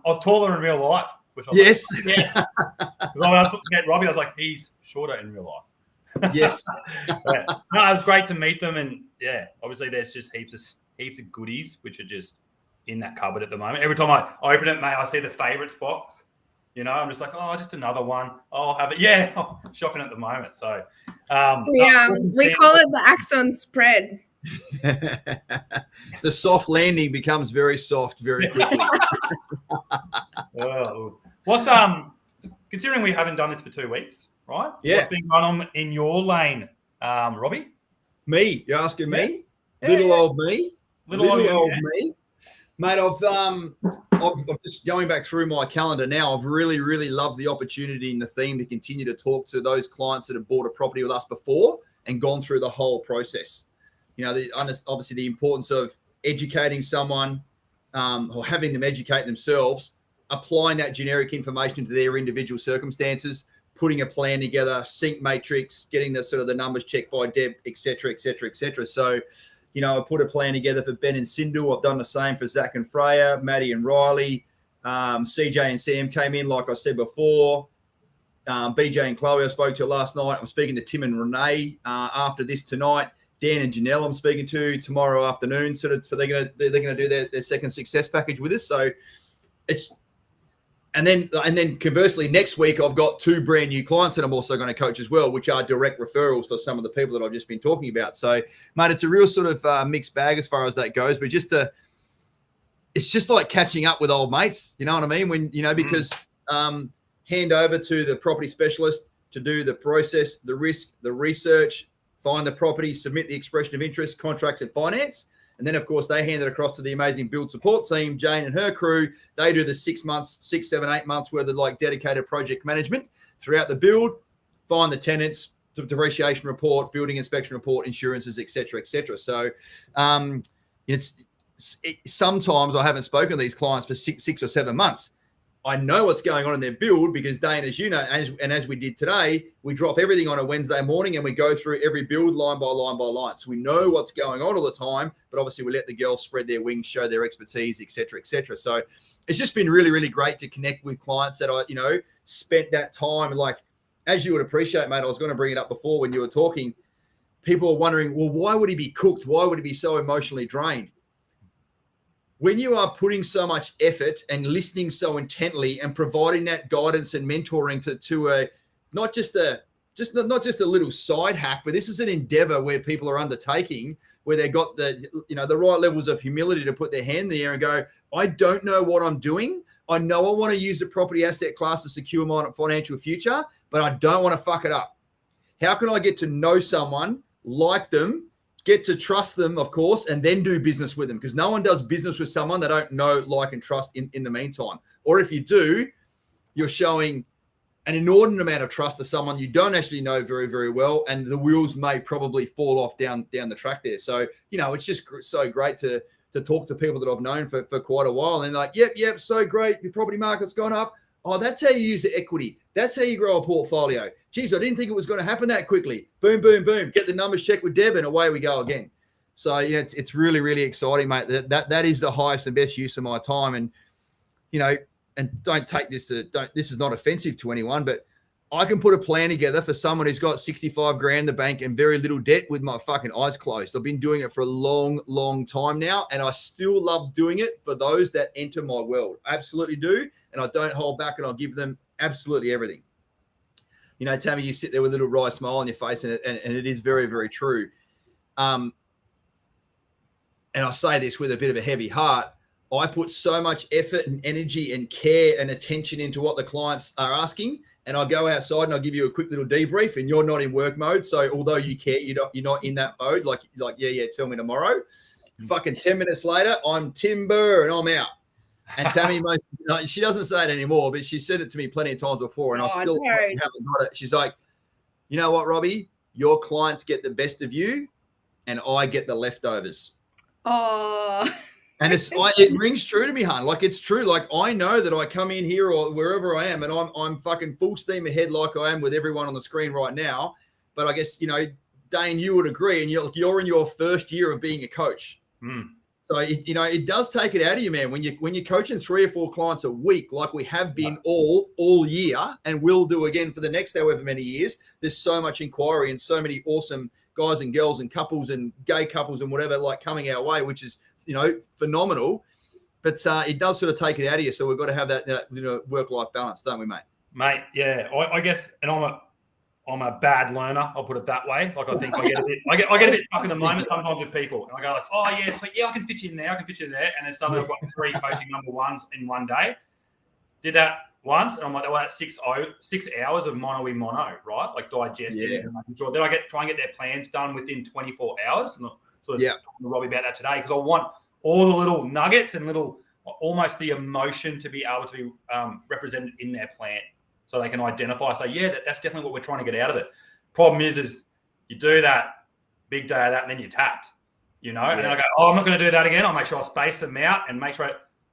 was taller in real life. Yes. Because I was looking at Robbie, I was like, he's shorter in real life. Yes. No, it was great to meet them. And yeah, obviously there's just heaps of goodies, which are just in that cupboard at the moment. Every time I open it, mate, I see the favourites box. I'm just like, oh, just another one. I'll have it. Yeah, shopping at the moment. So, we call it the Axon spread. The soft landing becomes very soft very quickly. Oh. What's considering we haven't done this for 2 weeks, right? Yeah. What's been going on in your lane, Robbie? Me? You're asking me? Yeah, Little yeah. old me? Little old me? Mate, I'm just going back through my calendar now. I've really, really loved the opportunity and the theme to continue to talk to those clients that have bought a property with us before and gone through the whole process. You know, obviously the importance of educating someone or having them educate themselves, applying that generic information to their individual circumstances, putting a plan together, sync matrix, getting the sort of the numbers checked by Deb, et cetera, et cetera, et cetera. So, you know, I put a plan together for Ben and Sindhu. I've done the same for Zach and Freya, Maddie and Riley. CJ and Sam came in, like I said before. BJ and Chloe I spoke to last night. I'm speaking to Tim and Renee after this tonight. Dan and Janelle I'm speaking to tomorrow afternoon. Sort of, they're gonna do their second success package with us. So it's and then conversely next week I've got 2 brand new clients that I'm also going to coach as well, which are direct referrals for some of the people that I've just been talking about. So, mate, it's a real sort of mixed bag as far as that goes. But it's just like catching up with old mates. You know what I mean? When because hand over to the property specialist to do the process, the risk, the research, find the property, submit the expression of interest, contracts and finance. And then, of course, they hand it across to the amazing build support team, Jane and her crew. They do the 6 months, 6, 7, 8 months worth of like dedicated project management throughout the build, find the tenants, depreciation report, building inspection report, insurances, et cetera, et cetera. So sometimes I haven't spoken to these clients for 6 or 7 months. I know what's going on in their build because, Dane, as you know, as we did today, we drop everything on a Wednesday morning and we go through every build line by line by line. So we know what's going on all the time, but obviously we let the girls spread their wings, show their expertise, et cetera, et cetera. So it's just been really, really great to connect with clients that I, spent that time. Like, as you would appreciate, mate, I was going to bring it up before when you were talking. People are wondering, well, why would he be cooked? Why would he be so emotionally drained? When you are putting so much effort and listening so intently and providing that guidance and mentoring to a not just a little side hack, but this is an endeavor where people are undertaking, where they've got the right levels of humility to put their hand in the air and go, I don't know what I'm doing. I know I want to use the property asset class to secure my financial future, but I don't want to fuck it up. How can I get to know someone, like them, get to trust them, of course, and then do business with them? Because no one does business with someone they don't know, like, and trust in the meantime. Or if you do, you're showing an inordinate amount of trust to someone you don't actually know very, very well, and the wheels may probably fall off down the track there. So, it's just so great to talk to people that I've known for quite a while. And like, yep, so great. Your property market's gone up. Oh, that's how you use the equity. That's how you grow a portfolio. Geez, I didn't think it was going to happen that quickly. Boom, boom, boom. Get the numbers checked with Deb and away we go again. So, it's really, really exciting, mate. That is the highest and best use of my time. And, and don't take this this is not offensive to anyone, but I can put a plan together for someone who's got 65 grand in the bank and very little debt with my fucking eyes closed. I've been doing it for a long, long time now, and I still love doing it for those that enter my world. I absolutely do, and I don't hold back, and I'll give them absolutely everything. Tammy, you sit there with a little wry smile on your face, and it is very, very true. And I say this with a bit of a heavy heart. I put so much effort and energy and care and attention into what the clients are asking, and I go outside and I'll give you a quick little debrief, and you're not in work mode. So although you care, you're not in that mode. Like, yeah, tell me tomorrow. Fucking 10 minutes later, I'm timber and I'm out. And Tammy, she doesn't say it anymore, but she said it to me plenty of times before, and I still haven't got it. She's like, you know what, Robbie? Your clients get the best of you, and I get the leftovers. Oh. And it rings true to me, hon. Like, it's true. Like, I know that I come in here or wherever I am, and I'm fucking full steam ahead like I am with everyone on the screen right now. But I guess, Dane, you would agree, and you're in your first year of being a coach. So, it does take it out of you, man. When you're coaching 3 or 4 clients a week, like we have been all year and will do again for the next however many years, there's so much inquiry and so many awesome guys and girls and couples and gay couples and whatever, like, coming our way, which is, phenomenal. But it does sort of take it out of you. So we've got to have that work-life balance, don't we, mate? Mate, yeah. I guess, and I'm a bad learner. I'll put it that way. Like I think I get a bit stuck in the moment sometimes with people, and I go like, oh yeah, so yeah, I can fit you in there. I can fit you in there, and then suddenly I've got 3 coaching number ones in one day. Did that once, and I'm like, well, that's 6 hours of mono, right? Like digesting and making sure. Then I try and get their plans done within 24 hours. And I'm sort of talking to Robbie about that today because I want all the little nuggets and almost the emotion to be able to be represented in their plan. So they can identify, say, yeah, that's definitely what we're trying to get out of it. Problem is you do that, big day of that, and then you're tapped, And then I go, oh, I'm not going to do that again. I'll make sure I space them out and make sure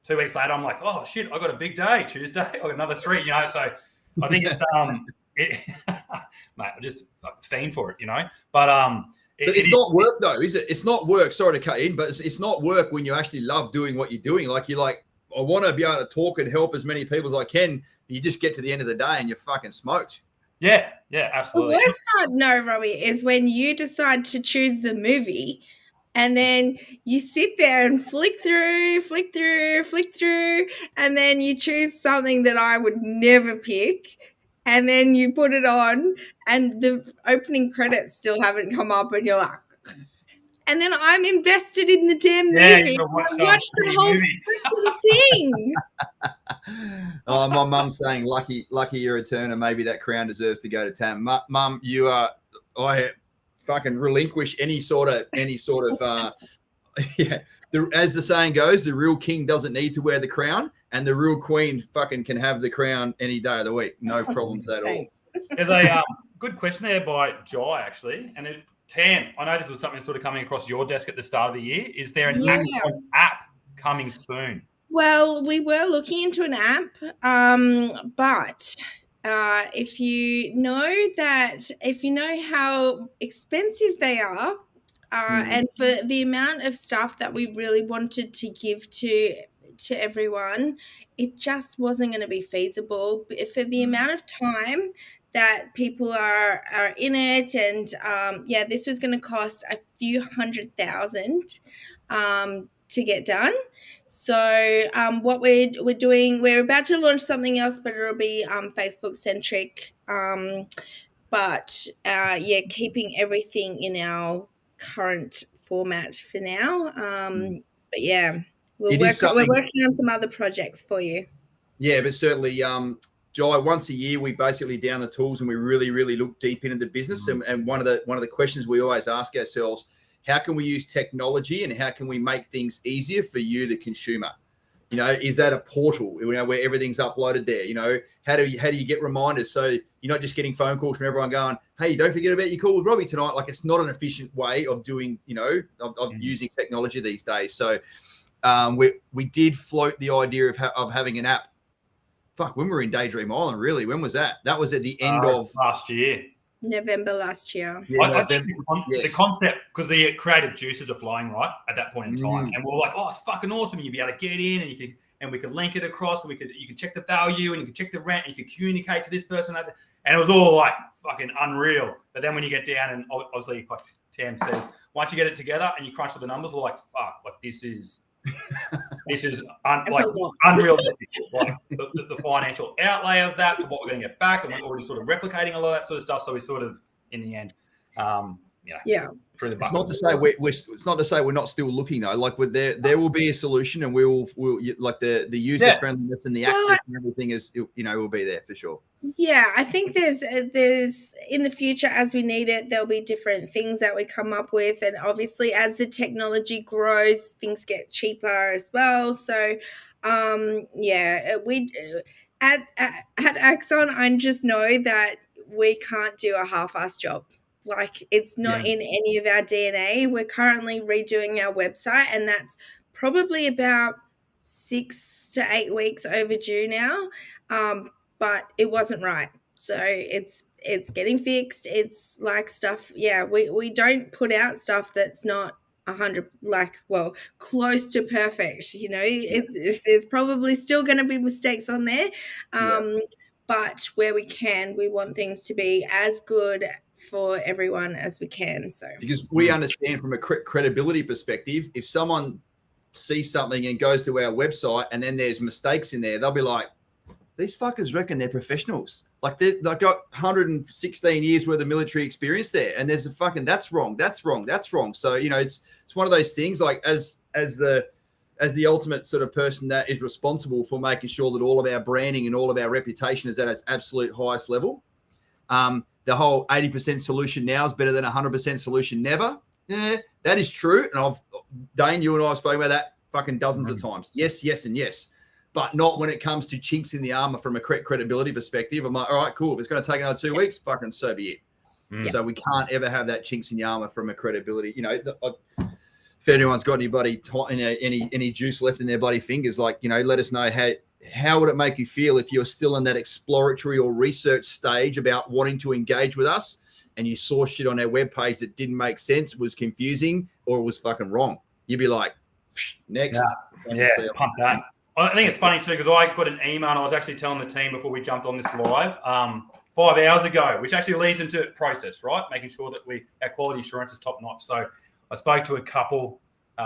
2 weeks later, I'm like, oh, shit, I got a big day Tuesday. I got another 3, So I think it's, mate, I just fiend for it, But it's not work, though, is it? It's not work. Sorry to cut in, but it's not work when you actually love doing what you're doing. Like, you're like, I want to be able to talk and help as many people as I can. You just get to the end of the day and you're fucking smoked. Yeah, absolutely. The worst part, no, Robbie, is when you decide to choose the movie and then you sit there and flick through, and then you choose something that I would never pick, and then you put it on and the opening credits still haven't come up and you're like, and then I'm invested in the damn movie. You watch the whole thing. Oh, my mum's saying, lucky you're a turner. Maybe that crown deserves to go to Tam. Mum, I fucking relinquish any sort of as the saying goes, the real king doesn't need to wear the crown, and the real queen fucking can have the crown any day of the week. No problems at all. There's a good question there by Jai, actually, and then Tam, I know this was something sort of coming across your desk at the start of the year. Is there an app coming soon? Well, we were looking into an app, but if you know how expensive they are, and for the amount of stuff that we really wanted to give to everyone, it just wasn't going to be feasible for the amount of time that people are in it. And this was going to cost a few $100,000 to get done. So what we're doing, we're about to launch something else, but it'll be Facebook centric. Keeping everything in our current format for now. But yeah, we're working on some other projects for you. Yeah, but certainly, Jai, once a year we basically down the tools and we really, really look deep into the business. And one of the questions we always ask ourselves, how can we use technology and how can we make things easier for you, the consumer? Is that a portal, where everything's uploaded there? How do you get reminders? So you're not just getting phone calls from everyone going, hey, don't forget about your call with Robbie tonight. Like, it's not an efficient way of doing, of using technology these days. So we did float the idea of having an app. Fuck, when we were in Daydream Island, really? When was that? That was at the end of last year. November last year. Yeah, the concept, because the creative juices are flowing right at that point in time, and we're like, oh, it's fucking awesome. You'd be able to get in, and we could link it across, and you could check the value, and you could check the rent, and you could communicate to this person, and it was all like fucking unreal. But then when you get down, and obviously, like Tam says, once you get it together and you crunch all the numbers, we're like, fuck, like this is unrealistic. Like the financial outlay of that to what we're going to get back, and we're already sort of replicating a lot of that sort of stuff. So we sort of, in the end, through the it's not to say it's not to say we're not still looking though. Like there will be a solution, and we'll like the user friendliness and the access and everything is will be there for sure. Yeah, I think there's in the future, as we need it, there'll be different things that we come up with, and obviously as the technology grows, things get cheaper as well. So, we at Axon, I just know that we can't do a half-assed job. Like, it's not in any of our DNA. We're currently redoing our website, and that's probably about 6 to 8 weeks overdue now. But it wasn't right. So it's getting fixed. It's like stuff. Yeah, we don't put out stuff that's not 100, close to perfect. There's probably still going to be mistakes on there. But where we can, we want things to be as good for everyone as we can. So because we understand from a credibility perspective, if someone sees something and goes to our website and then there's mistakes in there, they'll be like, these fuckers reckon they're professionals. Like they've got 116 years worth of military experience there, and there's a fucking that's wrong. So it's one of those things. Like as the ultimate sort of person that is responsible for making sure that all of our branding and all of our reputation is at its absolute highest level. The whole 80% solution now is better than 100% solution never. Yeah, that is true. And Dane, you and I have spoken about that fucking dozens of times. Yes, and yes. But not when it comes to chinks in the armor from a credibility perspective. I'm like, all right, cool. If it's going to take another 2 weeks, fucking so be it. So we can't ever have that chinks in the armor from a credibility. If anyone's got any juice left in their bloody fingers, let us know how would it make you feel if you're still in that exploratory or research stage about wanting to engage with us and you saw shit on our webpage that didn't make sense, was confusing, or was fucking wrong. You'd be like, next. Yeah, pump that. I think it's funny too, because I got an email and I was actually telling the team before we jumped on this live 5 hours ago, which actually leads into process, right? Making sure that our quality assurance is top notch. So I spoke to a couple,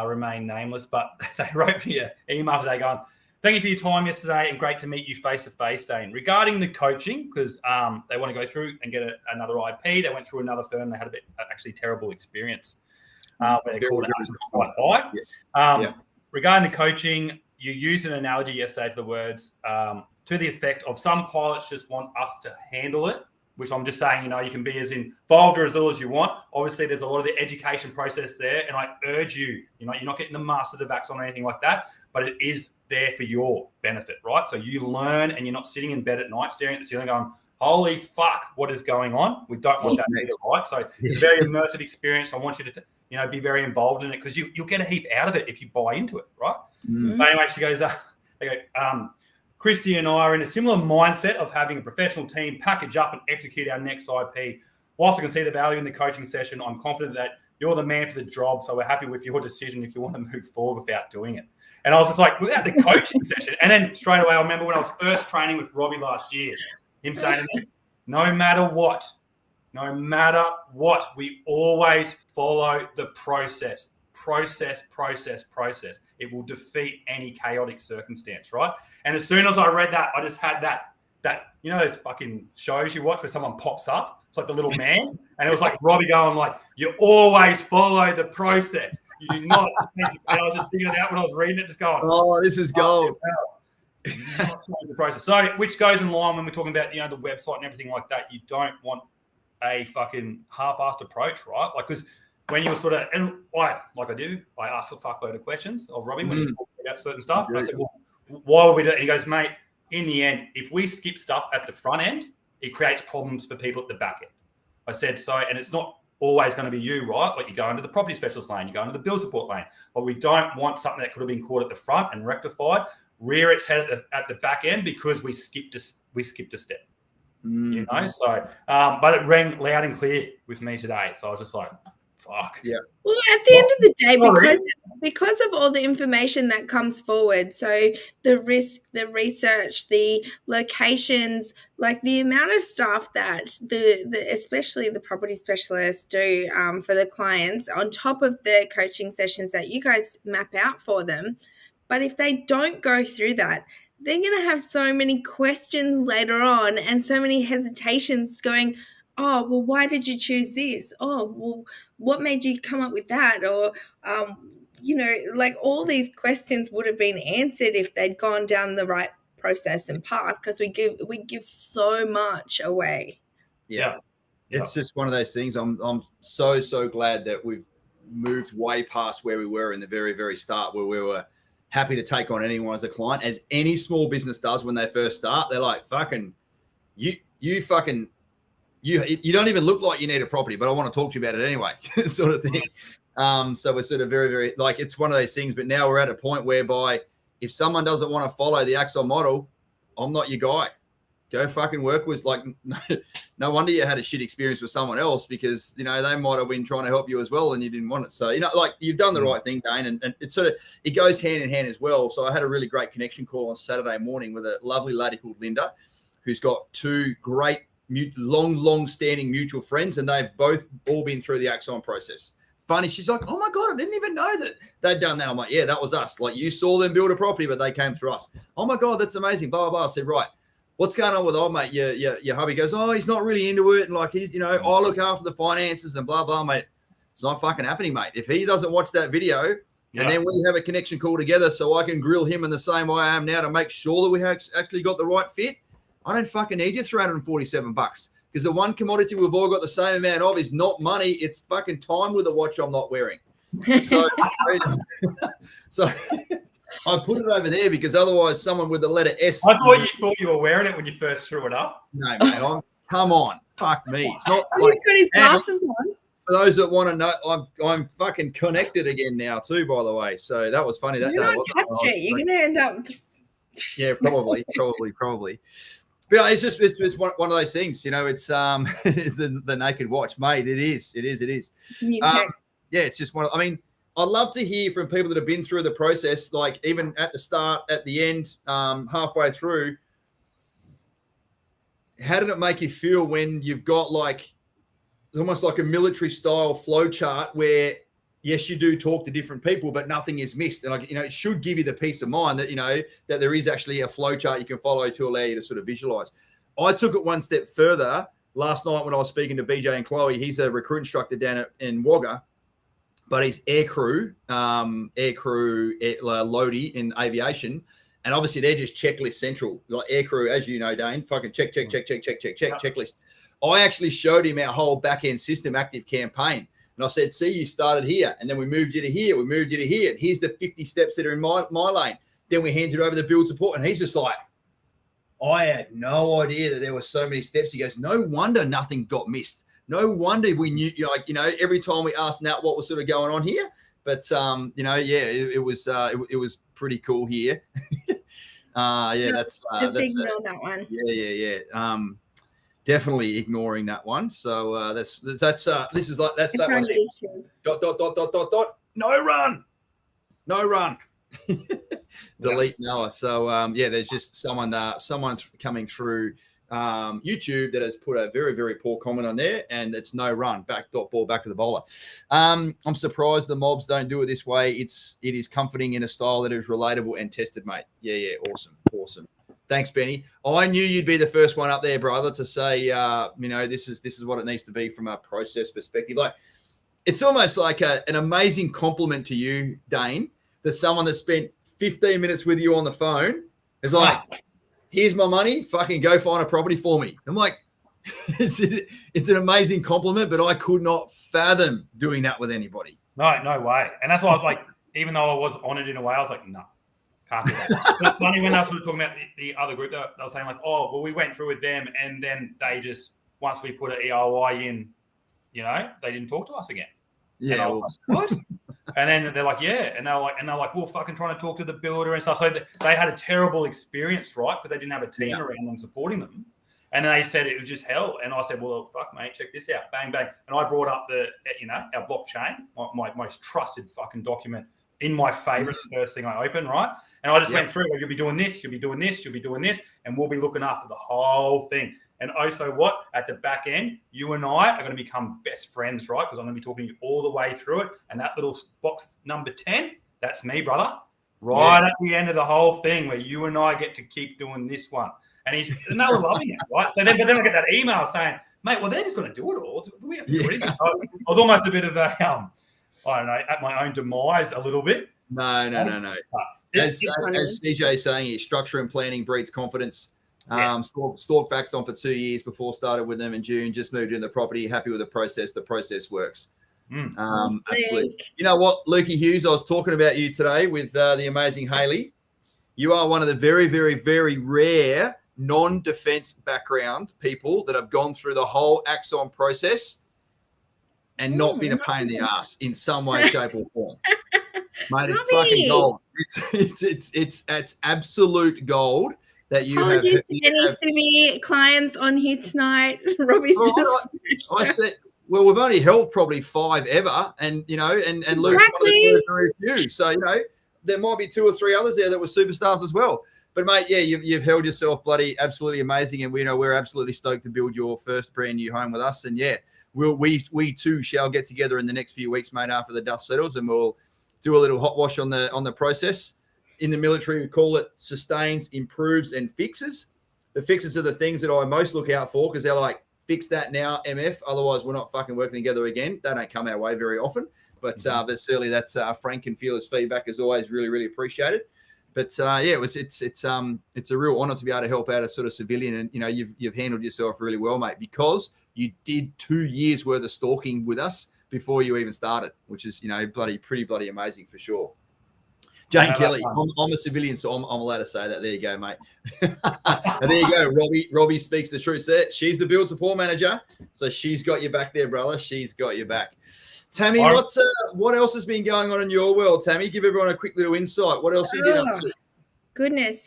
remain nameless, but they wrote me an email today going, thank you for your time yesterday and great to meet you face to face, Dane. Regarding the coaching, because they want to go through and get another IP. They went through another firm. They had a bit actually terrible experience where they called it quite high. Regarding the coaching, you used an analogy yesterday to the words to the effect of some pilots just want us to handle it, which I'm just saying, you can be as involved or as little as you want. Obviously, there's a lot of the education process there, and I urge you, you're not getting the master of vax on or anything like that, but it is there for your benefit, right? So you learn and you're not sitting in bed at night staring at the ceiling going, holy fuck, what is going on? We don't want that either, right? So it's a very immersive experience. I want you to, be very involved in it because you'll get a heap out of it if you buy into it, right? Mm-hmm. But anyway, she goes, Christy and I are in a similar mindset of having a professional team package up and execute our next IP. Whilst I can see the value in the coaching session, I'm confident that you're the man for the job. So we're happy with your decision if you want to move forward without doing it. And I was just like, without the coaching session. And then straight away, I remember when I was first training with Robbie last year, him saying to me, no matter what, we always follow the process. It will defeat any chaotic circumstance, right? And as soon as I read that, I just had that those fucking shows you watch where someone pops up. It's like the little man. And it was like Robbie going like, you always follow the process. You do not. And I was just figuring it out when I was reading it, just going, oh, this is gold. The process. So, which goes in line when we're talking about, the website and everything like that. You don't want a fucking half-assed approach, right? Like, because when you're sort of, and I ask a fuckload of questions of Robbie when he talks about certain stuff. And I said, well, why would we do it? And he goes, mate, in the end, if we skip stuff at the front end, it creates problems for people at the back end. I said, so, and it's not always going to be you, right? Like you go into the property specialist lane, you go into the bill support lane. But we don't want something that could have been caught at the front and rectified, rear its head at the back end because we skipped a step. So, but it rang loud and clear with me today. So I was just like, fuck. Yeah. Well, at the end of the day, because of all the information that comes forward, so the risk, the research, the locations, like the amount of stuff that the especially the property specialists do for the clients on top of the coaching sessions that you guys map out for them. But if they don't go through that, they're going to have so many questions later on and so many hesitations going, oh, well, why did you choose this? Oh, well, what made you come up with that? Or, like all these questions would have been answered if they'd gone down the right process and path because we give so much away. Yeah. It's just one of those things. I'm so glad that we've moved way past where we were in the very, very start where we were happy to take on anyone as a client, as any small business does when they first start. They're like, fucking, you don't even look like you need a property, but I want to talk to you about it anyway, sort of thing. So we're sort of very, very, like, it's one of those things, but now we're at a point whereby if someone doesn't want to follow the Axon model, I'm not your guy. Go fucking work with, like, no wonder you had a shit experience with someone else because, they might have been trying to help you as well and you didn't want it. So, like, you've done the right thing, Dane, and it's sort of, it goes hand in hand as well. So I had a really great connection call on Saturday morning with a lovely lady called Linda, who's got two great, long-standing mutual friends, and they've both all been through the Axon process. Funny, she's like, oh my God, I didn't even know that they'd done that. I'm like, yeah, that was us. Like, you saw them build a property, but they came through us. Oh my God, that's amazing, blah, blah, blah. I said, right, what's going on with old mate? Your hubby goes, oh, he's not really into it. And like, he's, I look after the finances and blah, blah, mate. It's not fucking happening, mate. If he doesn't watch that video and then we have a connection call together so I can grill him in the same way I am now to make sure that we have actually got the right fit, I don't fucking need your $347 because the one commodity we've all got the same amount of is not money. It's fucking time with a watch I'm not wearing. So, so I put it over there because otherwise someone with the letter S. I thought you were wearing it when you first threw it up. No, mate. Come on. Fuck me. It's not He's got his glasses on. For those that want to know, I'm fucking connected again now too, by the way. So that was funny. That You're not touch it. You're going to end up with... Yeah, probably. But it's one of those things, it's it's the naked watch, mate. It is. Can you check? Yeah, it's just one. I mean, I'd love to hear from people that have been through the process, like even at the start, at the end, halfway through. How did it make you feel when you've got like almost like a military style flow chart where, yes, you do talk to different people, but nothing is missed. And like, it should give you the peace of mind that, that there is actually a flow chart you can follow to allow you to sort of visualize. I took it one step further last night when I was speaking to BJ and Chloe. He's a recruit instructor down in Wagga, but he's aircrew loadie in aviation. And obviously they're just checklist central, like aircrew, as you know, Dane, fucking check, checklist. I actually showed him our whole back-end system active campaign. And I said, see, you started here, and then we moved you to here. We moved you to here. And here's the 50 steps that are in my lane. Then we handed over the build support. And he's just like, I had no idea that there were so many steps. He goes, no wonder nothing got missed. No wonder we knew, every time we asked Nat what was sort of going on here. But, it was pretty cool here. Just ignore that one. Yeah. Definitely ignoring that one. So that's that one. No run. Delete Noah. So there's just someone coming through YouTube that has put a very, very poor comment on there, and it's no run, ball back to the bowler. I'm surprised the mobs don't do it this way. It is comforting in a style that is relatable and tested, mate. Yeah, awesome. Thanks, Benny. I knew you'd be the first one up there, brother, to say, this is what it needs to be from a process perspective. Like, it's almost like an amazing compliment to you, Dane, that someone that spent 15 minutes with you on the phone is like, here's my money, fucking go find a property for me. I'm like, it's an amazing compliment, but I could not fathom doing that with anybody. No way. And that's why I was like, even though I was on it in a way, I was like, no. Can't do that. It's funny when I was talking about the other group, they were saying like, oh, well, we went through with them, and then they just, once we put an ERY in, they didn't talk to us again. Yeah. And I was like, what? And then they're like, yeah. And they're like, well, fucking trying to talk to the builder and stuff. So they had a terrible experience, right? Because they didn't have a team around them supporting them. And they said it was just hell. And I said, well, fuck, mate, check this out. Bang, bang. And I brought up our blockchain, my most trusted fucking document, in my favorites, first thing I opened, right? And I just went through, you'll be doing this, you'll be doing this, you'll be doing this, and we'll be looking after the whole thing. And so what? At the back end, you and I are going to become best friends, right? Because I'm going to be talking to you all the way through it. And that little box number 10, that's me, brother. Right at the end of the whole thing where you and I get to keep doing this one. And they were loving it, right? So then I get that email saying, mate, well, they're just going to do it all. Do we have to do anything? I was almost a bit of a, I don't know, at my own demise a little bit. No. As CJ is saying, structure and planning breeds confidence. Stalk facts on for 2 years before started with them in June. Just moved in the property. Happy with the process. The process works. Absolutely. You know what, Lukey Hughes? I was talking about you today with the amazing Haley. You are one of the very, very, very rare non-defense background people that have gone through the whole Axon process and not been a pain in the ass in some way, shape, or form. Mate, it's fucking gold. It's absolute gold that you have. Apologies to any severe clients on here tonight. Robbie's I said, well, we've only held probably 5 ever, and and Luke's one of the very few. So there might be 2 or 3 others there that were superstars as well. But mate, you've held yourself bloody absolutely amazing, and we're absolutely stoked to build your first brand new home with us. And we too shall get together in the next few weeks, mate, after the dust settles, and we'll do a little hot wash on the process. In the military, we call it sustains, improves, and fixes. the fixes are the things that I most look out for because they're like, fix that now, MF. Otherwise, we're not fucking working together again. They don't come our way very often. But certainly that's frank and fearless feedback is always really, really appreciated. But it's a real honour to be able to help out a sort of civilian, and you've handled yourself really well, mate, because you did 2 years worth of stalking with us before you even started, which is pretty bloody amazing for sure. Jane Kelly, I'm a civilian, so I'm allowed to say that. There you go, mate. And there you go. Robbie speaks the truth. She's the build support manager, so she's got you back there, brother. She's got you back. Tammy, what else has been going on in your world, Tammy? Give everyone a quick little insight. What else have you been up to? Goodness.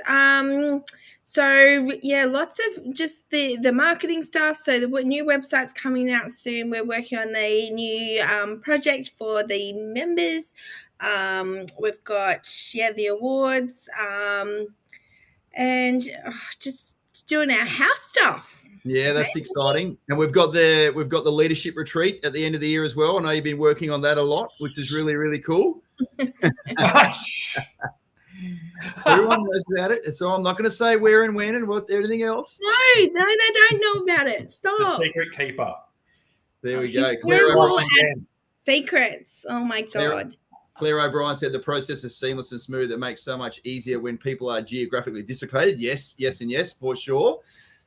So yeah, lots of just the marketing stuff. So the new website's coming out soon. We're working on the new project for the members. We've got the awards, and just doing our house stuff. Yeah, that's exciting. And we've got the leadership retreat at the end of the year as well. I know you've been working on that a lot, which is really, really cool. Everyone knows about it. So I'm not going to say where and when and what everything else. No, they don't know about it. Stop. The secret keeper. There we go. Secrets. Oh my God. Claire O'Brien said the process is seamless and smooth. It makes so much easier when people are geographically dislocated. Yes, and yes, for sure.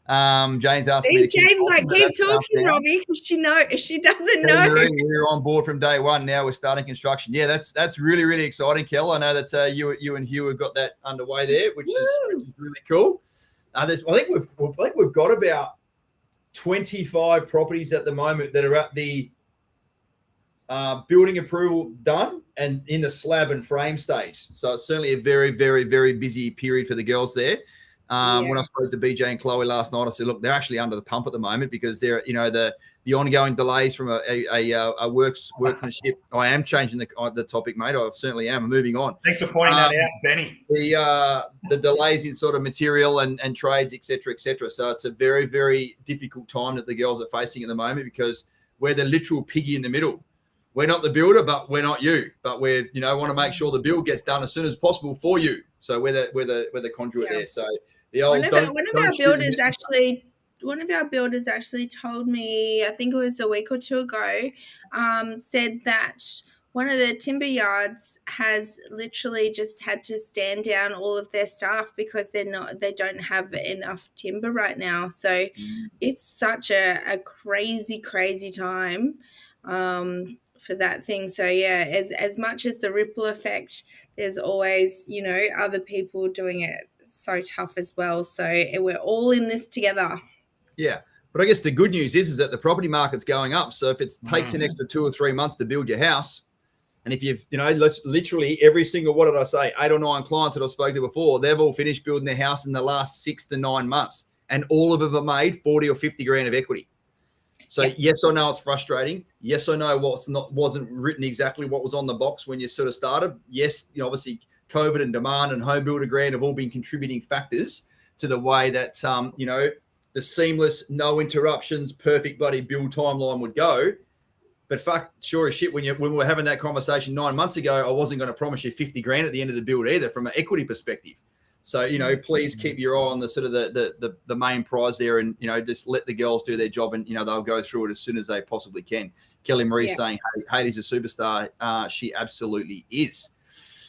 Jane's asking me to keep talking, Robbie, because she doesn't know. We're on board from day one. Now we're starting construction. Yeah, that's really, really exciting, Kel. I know that you and Hugh have got that underway there, which is really cool. I think we've got about 25 properties at the moment that are at the building approval done and in the slab and frame stage. So it's certainly a very, very, very busy period for the girls there. When I spoke to BJ and Chloe last night, I said, look, they're actually under the pump at the moment because they're, the ongoing delays from a workmanship. I am changing the topic, mate. I certainly am. I'm moving on. Thanks for pointing that out, Benny. The delays in sort of material and trades, et cetera, et cetera. So it's a very, very difficult time that the girls are facing at the moment because we're the literal piggy in the middle. We're not the builder, but we're not you. But we want to make sure the build gets done as soon as possible for you. So we're the conduit there. So the old one of our builders actually told me, I think it was a week or two ago, said that one of the timber yards has literally just had to stand down all of their staff because they don't have enough timber right now. So it's such a crazy time for that thing. So yeah, as much as the ripple effect, there's always other people doing it so tough as well. So we're all in this together. Yeah, but I guess the good news is that the property market's going up. So if it takes an extra 2 or 3 months to build your house, and if you've literally every single 8 or 9 clients that I've spoken to before, they've all finished building their house in the last 6 to 9 months, and all of them have made 40 or 50 grand of equity. So yes, I know it's frustrating. Yes, I know wasn't written exactly what was on the box when you sort of started. Yes, obviously COVID and demand and home builder grant have all been contributing factors to the way that the seamless, no interruptions, perfect bloody build timeline would go. But fuck, sure as shit, when we were having that conversation 9 months ago, I wasn't going to promise you 50 grand at the end of the build either from an equity perspective. So, please keep your eye on the sort of the main prize there and, just let the girls do their job and, they'll go through it as soon as they possibly can. Kelly Marie saying, hey, Hayley's a superstar. She absolutely is.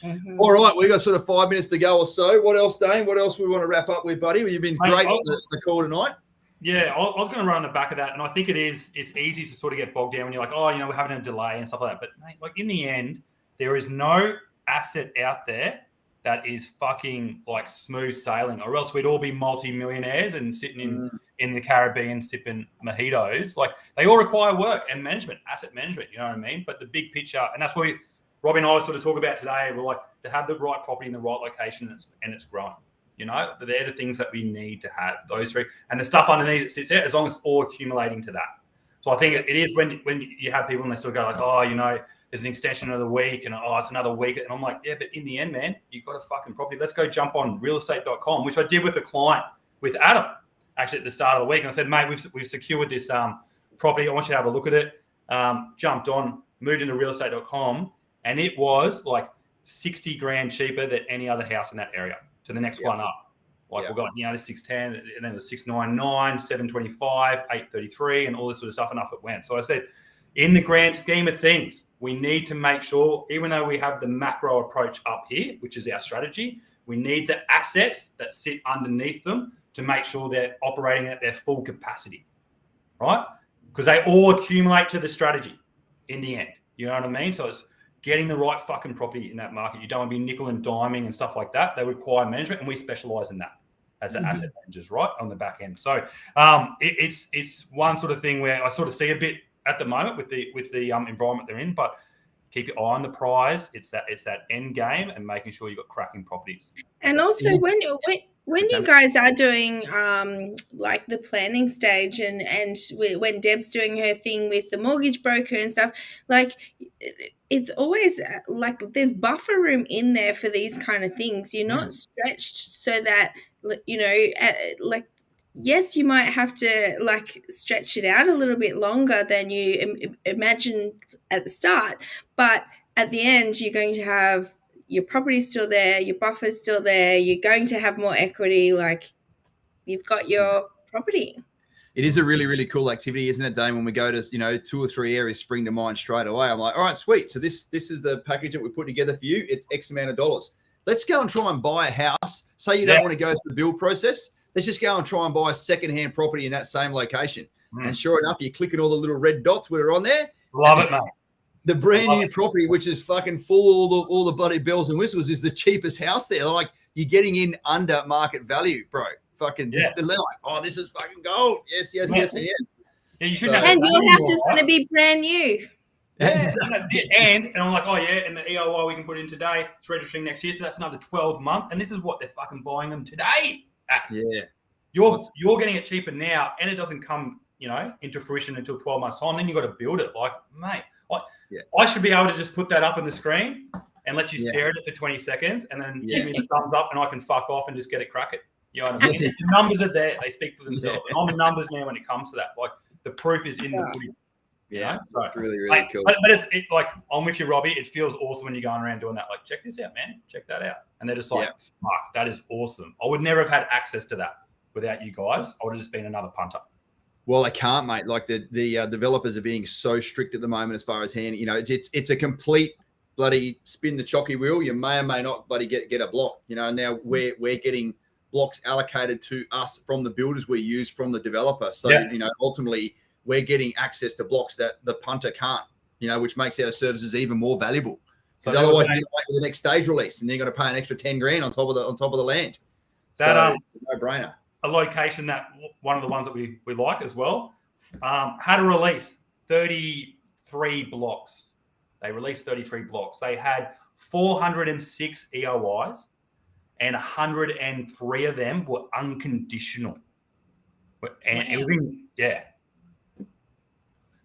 Mm-hmm. All right, we've got sort of 5 minutes to go or so. What else, Dane? What else we want to wrap up with, buddy? You've been great on the call tonight. Yeah, I was going to run on the back of that, and I think it's easy to sort of get bogged down when you're like, we're having a delay and stuff like that. But mate, like in the end, there is no asset out there that is fucking like smooth sailing, or else we'd all be multi-millionaires and sitting in the Caribbean sipping mojitos. Like they all require work and management, asset management, you know what I mean? But the big picture, and that's what Robbie and I sort of talk about today, we're like to have the right property in the right location and it's growing. They're the things that we need to have, those three. And the stuff underneath it sits there as long as it's all accumulating to that. So I think it is when you have people and they sort of go like, there's an extension of the week and it's another week. And I'm like, yeah, but in the end, man, you've got a fucking property. Let's go jump on realestate.com, which I did with a client, with Adam, actually at the start of the week. And I said, mate, we've secured this property. I want you to have a look at it. Jumped on, moved into realestate.com, and it was like 60 grand cheaper than any other house in that area to the next one up. Like we've got, the 610 and then the 699, 725, 833 and all this sort of stuff, and up it went. So I said, in the grand scheme of things, we need to make sure, even though we have the macro approach up here, which is our strategy, we need the assets that sit underneath them to make sure they're operating at their full capacity, right? Because they all accumulate to the strategy in the end. You know what I mean? So it's getting the right fucking property in that market. You don't want to be nickel and diming and stuff like that. They require management, and we specialize in that as the asset managers, right, on the back end. So it's one sort of thing where I sort of see a bit at the moment with the environment they're in, but keep your eye on the prize. It's that end game and making sure you've got cracking properties. And also when you guys are doing like the planning stage and when Deb's doing her thing with the mortgage broker and stuff, like it's always like there's buffer room in there for these kind of things. You're not stretched so that, like, yes, you might have to like stretch it out a little bit longer than you imagined at the start, but at the end you're going to have your property's still there, your buffer's still there, you're going to have more equity, like you've got your property. It is a really, really cool activity, isn't it, Dane? When we go to, 2 or 3 areas spring to mind straight away, I'm like, all right, sweet. So this is the package that we put together for you. It's X amount of dollars. Let's go and try and buy a house. Say you don't want to go through the build process. Let's just go and try and buy a secondhand property in that same location. And sure enough, you're clicking all the little red dots that are on there. Love it, mate. The brand new property, which is fucking full all the bloody bells and whistles, is the cheapest house there. Like, you're getting in under market value, bro. Fucking they're like, oh, this is fucking gold. Yes. Yeah, you shouldn't have. And your house is going to be brand new. Yeah, and I'm like, oh yeah, and the EOI we can put in today, it's registering next year, so that's another 12 months, and this is what they're fucking buying them today at. Yeah, you're getting it cheaper now, and it doesn't come, into fruition until 12 months time. Then you got to build it. Like, mate, I should be able to just put that up on the screen and let you stare at it for 20 seconds, and then give me the thumbs up, and I can fuck off and just get it cracking. You know what I mean? The numbers are there; they speak for themselves. And I'm a numbers man when it comes to that. Like, the proof is in the footage. Yeah, so it's really, really cool. But it's like, I'm with you, Robbie. It feels awesome when you're going around doing that. Like, check this out, man. Check that out. And they're just like, fuck, that is awesome. I would never have had access to that without you guys. I would have just been another punter. Well, I can't, mate. Like the developers are being so strict at the moment as far as hand. It's a complete bloody spin the chocky wheel. You may or may not bloody get a block. Now we're getting blocks allocated to us from the builders we use from the developer. So ultimately we're getting access to blocks that the punter can't. Which makes our services even more valuable. Because otherwise you're going to wait for the next stage release, and then you're going to pay an extra $10,000 on top of the land. So it's a no-brainer. A location that one of the ones that we like as well had a release 33 blocks. They released 33 blocks. They had 406 EOIs, and 103 of them were unconditional. And it was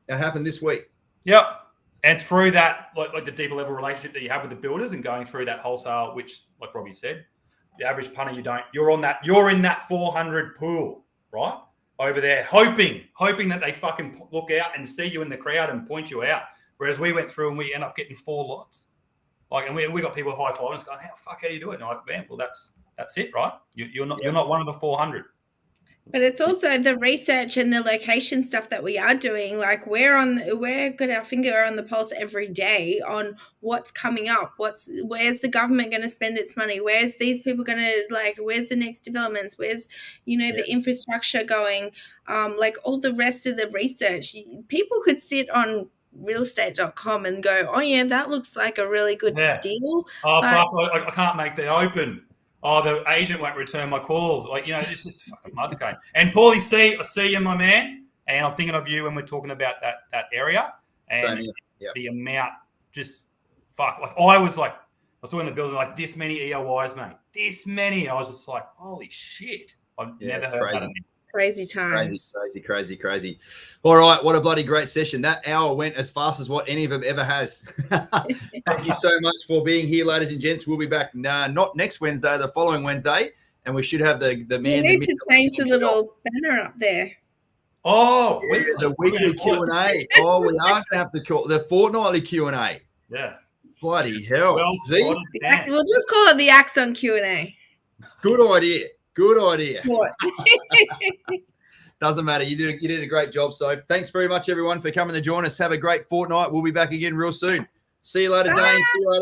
That happened this week. Yep. And through that, like the deeper level relationship that you have with the builders and going through that wholesale, which, like Robbie said, the average punter, you're in that 400 pool, right? Over there, hoping that they fucking look out and see you in the crowd and point you out. Whereas we went through and we end up getting 4 lots. Like, and we got people high-fiving us going, how do you do it? And I'm like, man, well, that's it, right? You're not one of the 400. But it's also the research and the location stuff that we are doing. Like, we're got our finger on the pulse every day on what's coming up. Where's the government going to spend its money? Where's these people going to, where's the next developments? Where's, the infrastructure going? Like, all the rest of the research. People could sit on realestate.com and go, oh yeah, that looks like a really good deal. Oh, I can't make the open. Oh, the agent won't return my calls. It's just a fucking mud cane. And Paulie C, I see you, my man. And I'm thinking of you when we're talking about that area. And the amount just fuck. Like, I was doing the building, like, this many EOIs, mate. This many. I was just like, holy shit. I've never heard that. Crazy times. Crazy. All right, what a bloody great session. That hour went as fast as what any of them ever has. Thank you so much for being here, ladies and gents. We'll be back not next Wednesday, the following Wednesday, and we should have the man. You need to change the little banner up there. Oh, the weekly Q&A. Oh, we are going to have to call the fortnightly Q&A. Yeah. Bloody hell. Well, we'll just call it the Axon Q&A. Good idea. Good idea. What? Doesn't matter. You did a great job. So thanks very much, everyone, for coming to join us. Have a great fortnight. We'll be back again real soon. See you later, Dane. See you later.